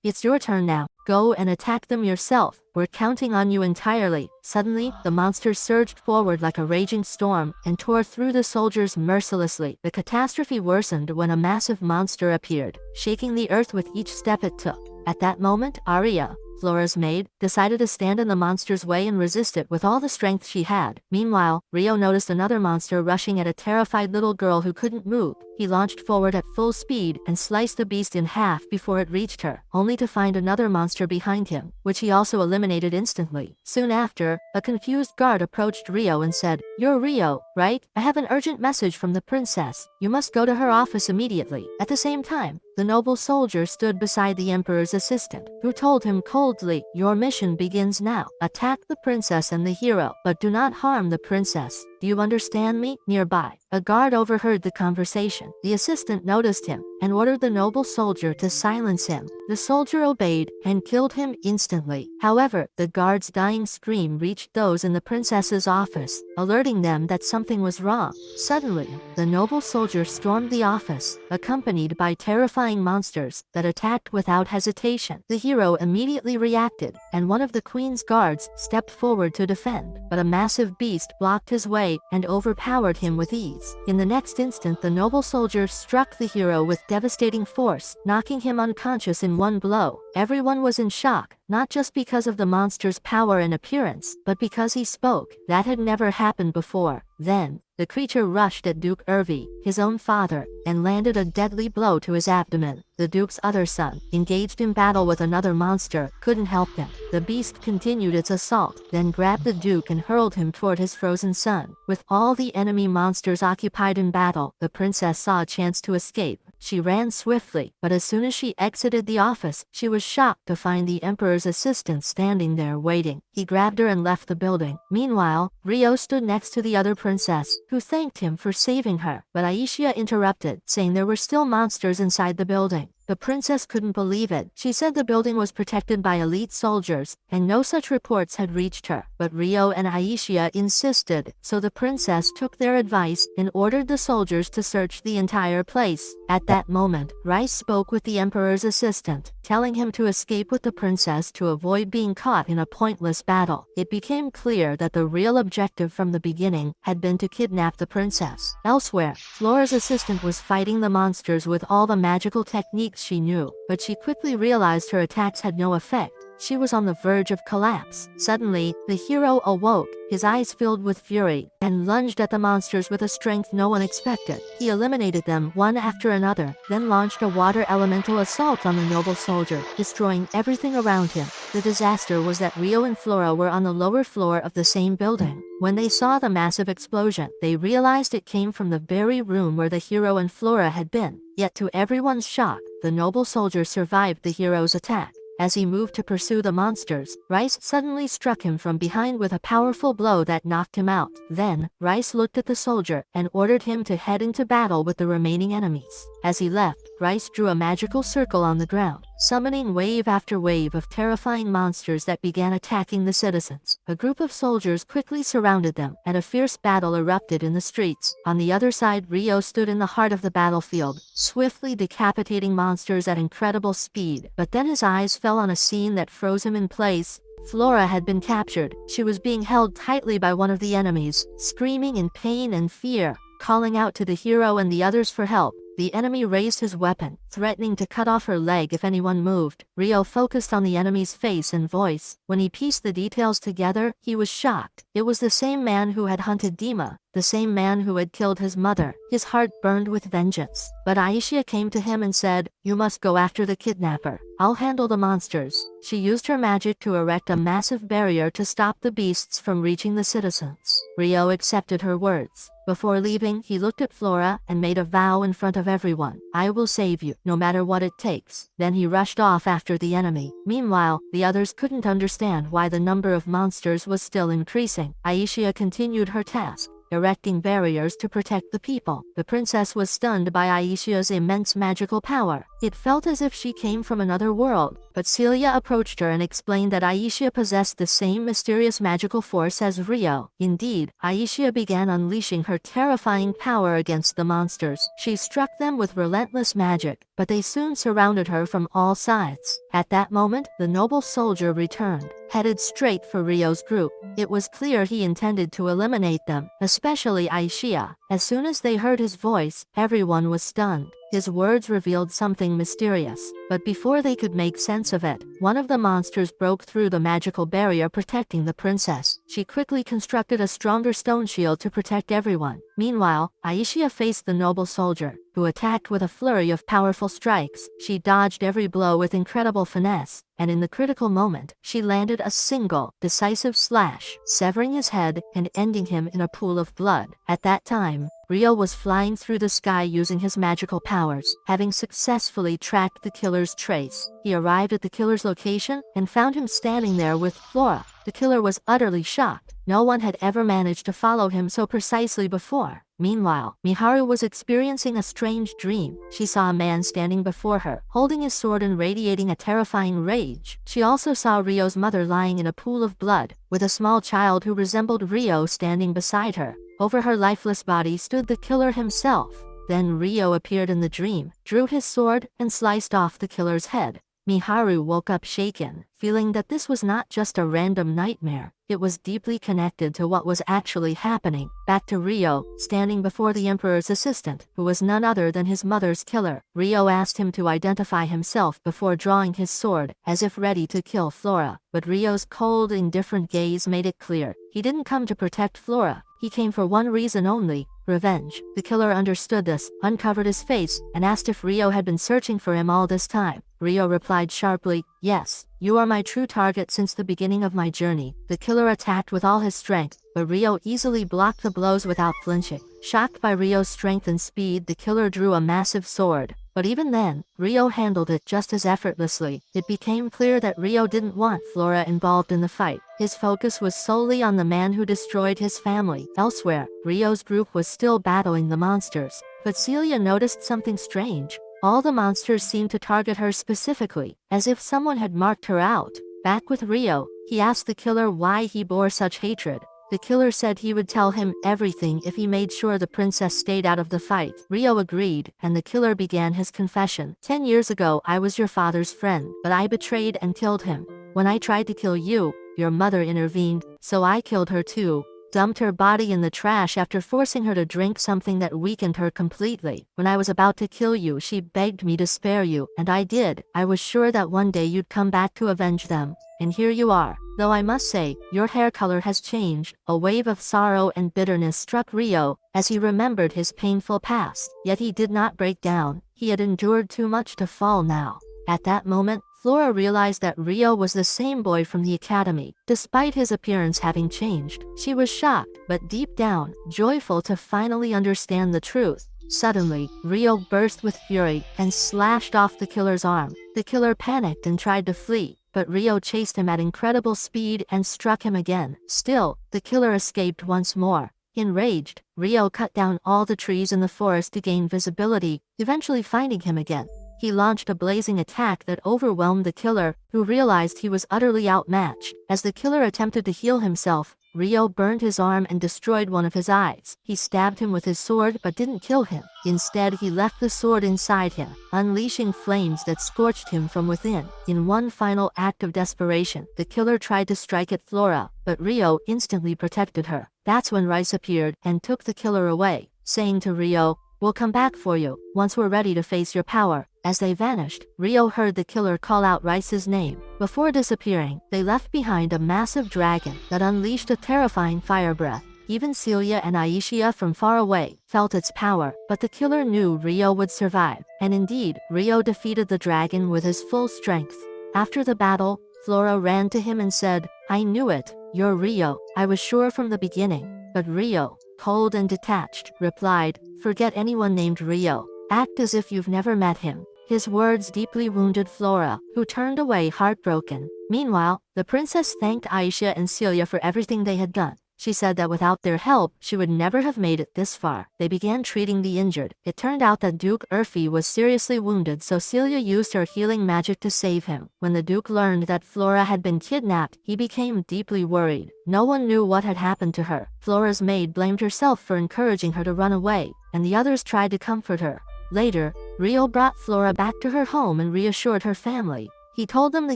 "It's your turn now. Go and attack them yourself. We're counting on you entirely." Suddenly, the monsters surged forward like a raging storm and tore through the soldiers mercilessly. The catastrophe worsened when a massive monster appeared, shaking the earth with each step it took. At that moment, Arya, Flora's maid, decided to stand in the monster's way and resist it with all the strength she had. Meanwhile, Rio noticed another monster rushing at a terrified little girl who couldn't move. He launched forward at full speed and sliced the beast in half before it reached her, only to find another monster behind him, which he also eliminated instantly. Soon after, a confused guard approached Rio and said, "You're Rio, right? I have an urgent message from the princess. You must go to her office immediately." At the same time, the noble soldier stood beside the Emperor's assistant, who told him coldly, "Your mission begins now. Attack the princess and the hero, but do not harm the princess." Do you understand me? Nearby, a guard overheard the conversation. The assistant noticed him and ordered the noble soldier to silence him. The soldier obeyed and killed him instantly. However, the guard's dying scream reached those in the princess's office, alerting them that something was wrong. Suddenly, the noble soldier stormed the office, accompanied by terrifying monsters that attacked without hesitation. The hero immediately reacted, and one of the queen's guards stepped forward to defend, but a massive beast blocked his way and overpowered him with ease. In the next instant, the noble soldier struck the hero with devastating force, knocking him unconscious in one blow. Everyone was in shock, not just because of the monster's power and appearance, but because he spoke. That had never happened before. Then, the creature rushed at Duke Irvi, his own father, and landed a deadly blow to his abdomen. The Duke's other son, engaged in battle with another monster, couldn't help him. The beast continued its assault, then grabbed the Duke and hurled him toward his frozen son. With all the enemy monsters occupied in battle, the princess saw a chance to escape. She ran swiftly, but as soon as she exited the office, she was shocked to find the emperor's assistant standing there waiting. He grabbed her and left the building. Meanwhile, Rio stood next to the other princess, who thanked him for saving her. But Aishia interrupted, saying there were still monsters inside the building. The princess couldn't believe it. She said the building was protected by elite soldiers, and no such reports had reached her. But Rio and Aishia insisted, so the princess took their advice and ordered the soldiers to search the entire place. At that moment, Rice spoke with the emperor's assistant, telling him to escape with the princess to avoid being caught in a pointless battle. It became clear that the real objective from the beginning had been to kidnap the princess. Elsewhere, Flora's assistant was fighting the monsters with all the magical techniques she knew, but she quickly realized her attacks had no effect. She was on the verge of collapse. Suddenly, the hero awoke, his eyes filled with fury, and lunged at the monsters with a strength no one expected. He eliminated them one after another, then launched a water elemental assault on the noble soldier, destroying everything around him. The disaster was that Rio and Flora were on the lower floor of the same building. When they saw the massive explosion, they realized it came from the very room where the hero and Flora had been. Yet to everyone's shock, the noble soldier survived the hero's attack. As he moved to pursue the monsters, Rice suddenly struck him from behind with a powerful blow that knocked him out. Then, Rice looked at the soldier and ordered him to head into battle with the remaining enemies. As he left, Rice drew a magical circle on the ground, summoning wave after wave of terrifying monsters that began attacking the citizens. A group of soldiers quickly surrounded them, and a fierce battle erupted in the streets. On the other side, Rio stood in the heart of the battlefield, swiftly decapitating monsters at incredible speed. But then his eyes fell on a scene that froze him in place. Flora had been captured. She was being held tightly by one of the enemies, screaming in pain and fear. Calling out to the hero and the others for help, the enemy raised his weapon, threatening to cut off her leg if anyone moved. Rio focused on the enemy's face and voice. When he pieced the details together, he was shocked. It was the same man who had hunted Dima, the same man who had killed his mother. His heart burned with vengeance. But Aishia came to him and said, "You must go after the kidnapper. I'll handle the monsters." She used her magic to erect a massive barrier to stop the beasts from reaching the citizens. Rio accepted her words. Before leaving, he looked at Flora and made a vow in front of everyone. "I will save you, no matter what it takes." Then he rushed off after the enemy. Meanwhile, the others couldn't understand why the number of monsters was still increasing. Aishia continued her task, erecting barriers to protect the people. The princess was stunned by Aishia's immense magical power. It felt as if she came from another world. But Celia approached her and explained that Aishia possessed the same mysterious magical force as Rio. Indeed, Aishia began unleashing her terrifying power against the monsters. She struck them with relentless magic, but they soon surrounded her from all sides. At that moment, the noble soldier returned, headed straight for Rio's group. It was clear he intended to eliminate them, especially Aishia. As soon as they heard his voice, everyone was stunned. His words revealed something mysterious, but before they could make sense of it, one of the monsters broke through the magical barrier protecting the princess. She quickly constructed a stronger stone shield to protect everyone. Meanwhile, Aishia faced the noble soldier, who attacked with a flurry of powerful strikes. She dodged every blow with incredible finesse, and in the critical moment, she landed a single, decisive slash, severing his head and ending him in a pool of blood. At that time, Rio was flying through the sky using his magical powers, having successfully tracked the killer's trace. He arrived at the killer's location and found him standing there with Flora. The killer was utterly shocked. No one had ever managed to follow him so precisely before. Meanwhile, Miharu was experiencing a strange dream. She saw a man standing before her, holding his sword and radiating a terrifying rage. She also saw Ryo's mother lying in a pool of blood, with a small child who resembled Ryo standing beside her. Over her lifeless body stood the killer himself. Then Ryo appeared in the dream, drew his sword, and sliced off the killer's head. Miharu woke up shaken, feeling that this was not just a random nightmare. It was deeply connected to what was actually happening. Back to Ryo, standing before the Emperor's assistant, who was none other than his mother's killer. Ryo asked him to identify himself before drawing his sword, as if ready to kill Flora. But Ryo's cold, indifferent gaze made it clear. He didn't come to protect Flora. He came for one reason only: revenge. The killer understood this, uncovered his face, and asked if Ryo had been searching for him all this time. Ryo replied sharply, "Yes, you are my true target since the beginning of my journey." The killer attacked with all his strength, but Ryo easily blocked the blows without flinching. Shocked by Ryo's strength and speed, the killer drew a massive sword. But even then, Ryo handled it just as effortlessly. It became clear that Ryo didn't want Flora involved in the fight. His focus was solely on the man who destroyed his family. Elsewhere, Ryo's group was still battling the monsters. But Celia noticed something strange. All the monsters seemed to target her specifically, as if someone had marked her out. Back with Ryo, he asked the killer why he bore such hatred. The killer said he would tell him everything if he made sure the princess stayed out of the fight. Ryo agreed, and the killer began his confession. 10 years ago, I was your father's friend, but I betrayed and killed him. When I tried to kill you, your mother intervened, so I killed her too. Dumped her body in the trash after forcing her to drink something that weakened her completely. When I was about to kill you, she begged me to spare you, and I did. I was sure that one day you'd come back to avenge them. And here you are. Though I must say, your hair color has changed. A wave of sorrow and bitterness struck Ryo, as he remembered his painful past. Yet he did not break down. He had endured too much to fall now. At that moment, Flora realized that Ryo was the same boy from the academy. Despite his appearance having changed, she was shocked, but deep down, joyful to finally understand the truth. Suddenly, Ryo burst with fury and slashed off the killer's arm. The killer panicked and tried to flee, but Ryo chased him at incredible speed and struck him again. Still, the killer escaped once more. Enraged, Ryo cut down all the trees in the forest to gain visibility, eventually finding him again. He launched a blazing attack that overwhelmed the killer, who realized he was utterly outmatched. As the killer attempted to heal himself, Ryo burned his arm and destroyed one of his eyes. He stabbed him with his sword but didn't kill him. Instead, he left the sword inside him, unleashing flames that scorched him from within. In one final act of desperation, the killer tried to strike at Flora, but Ryo instantly protected her. That's when Rice appeared and took the killer away, saying to Ryo, "We'll come back for you, once we're ready to face your power." As they vanished, Ryo heard the killer call out Rice's name. Before disappearing, they left behind a massive dragon that unleashed a terrifying fire breath. Even Celia and Aishia from far away felt its power, but the killer knew Ryo would survive. And indeed, Ryo defeated the dragon with his full strength. After the battle, Flora ran to him and said, "I knew it, you're Ryo. I was sure from the beginning." But Ryo, cold and detached, replied, "Forget anyone named Ryo. Act as if you've never met him." His words deeply wounded Flora, who turned away heartbroken. Meanwhile, the princess thanked Aisha and Celia for everything they had done. She said that without their help, she would never have made it this far. They began treating the injured. It turned out that Duke Urfi was seriously wounded, so Celia used her healing magic to save him. When the Duke learned that Flora had been kidnapped, he became deeply worried. No one knew what had happened to her. Flora's maid blamed herself for encouraging her to run away, and the others tried to comfort her. Later, Ryo brought Flora back to her home and reassured her family. He told them the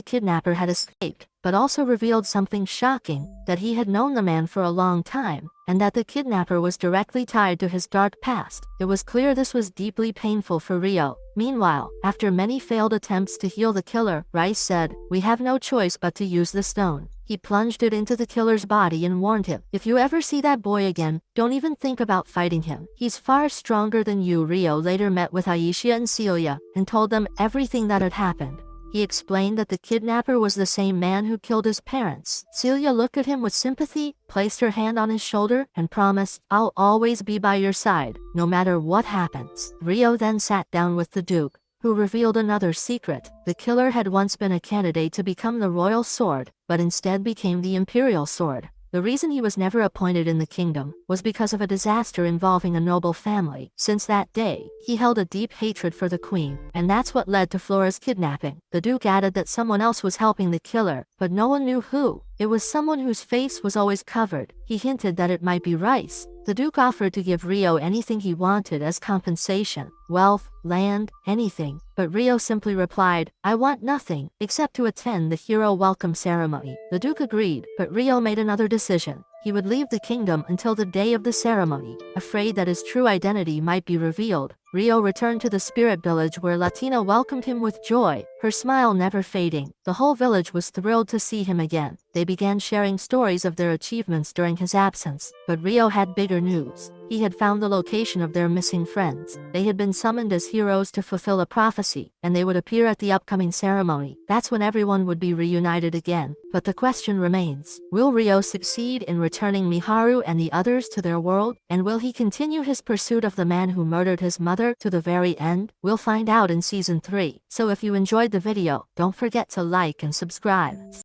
kidnapper had escaped, but also revealed something shocking, that he had known the man for a long time, and that the kidnapper was directly tied to his dark past. It was clear this was deeply painful for Ryo. Meanwhile, after many failed attempts to heal the killer, Rice said, "We have no choice but to use the stone." He plunged it into the killer's body and warned him, "If you ever see that boy again, don't even think about fighting him. He's far stronger than you." Ryo later met with Aishia and Celia, and told them everything that had happened. He explained that the kidnapper was the same man who killed his parents. Celia looked at him with sympathy, placed her hand on his shoulder, and promised, "I'll always be by your side, no matter what happens." Ryo then sat down with the Duke, who revealed another secret. The killer had once been a candidate to become the royal sword, but instead became the imperial sword. The reason he was never appointed in the kingdom was because of a disaster involving a noble family. Since that day, he held a deep hatred for the queen, and that's what led to Flora's kidnapping. The Duke added that someone else was helping the killer, but no one knew who. It was someone whose face was always covered. He hinted that it might be Rice. The Duke offered to give Rio anything he wanted as compensation: wealth, land, anything. But Rio simply replied, "I want nothing, except to attend the hero welcome ceremony." The Duke agreed, but Rio made another decision. He would leave the kingdom until the day of the ceremony. Afraid that his true identity might be revealed, Rio returned to the spirit village where Latina welcomed him with joy, her smile never fading. The whole village was thrilled to see him again. They began sharing stories of their achievements during his absence. But Rio had bigger news. He had found the location of their missing friends. They had been summoned as heroes to fulfill a prophecy, and they would appear at the upcoming ceremony. That's when everyone would be reunited again. But the question remains, will Rio succeed in returning Miharu and the others to their world? And will he continue his pursuit of the man who murdered his mother to the very end? We'll find out in Season 3. So if you enjoyed the video, don't forget to like and subscribe.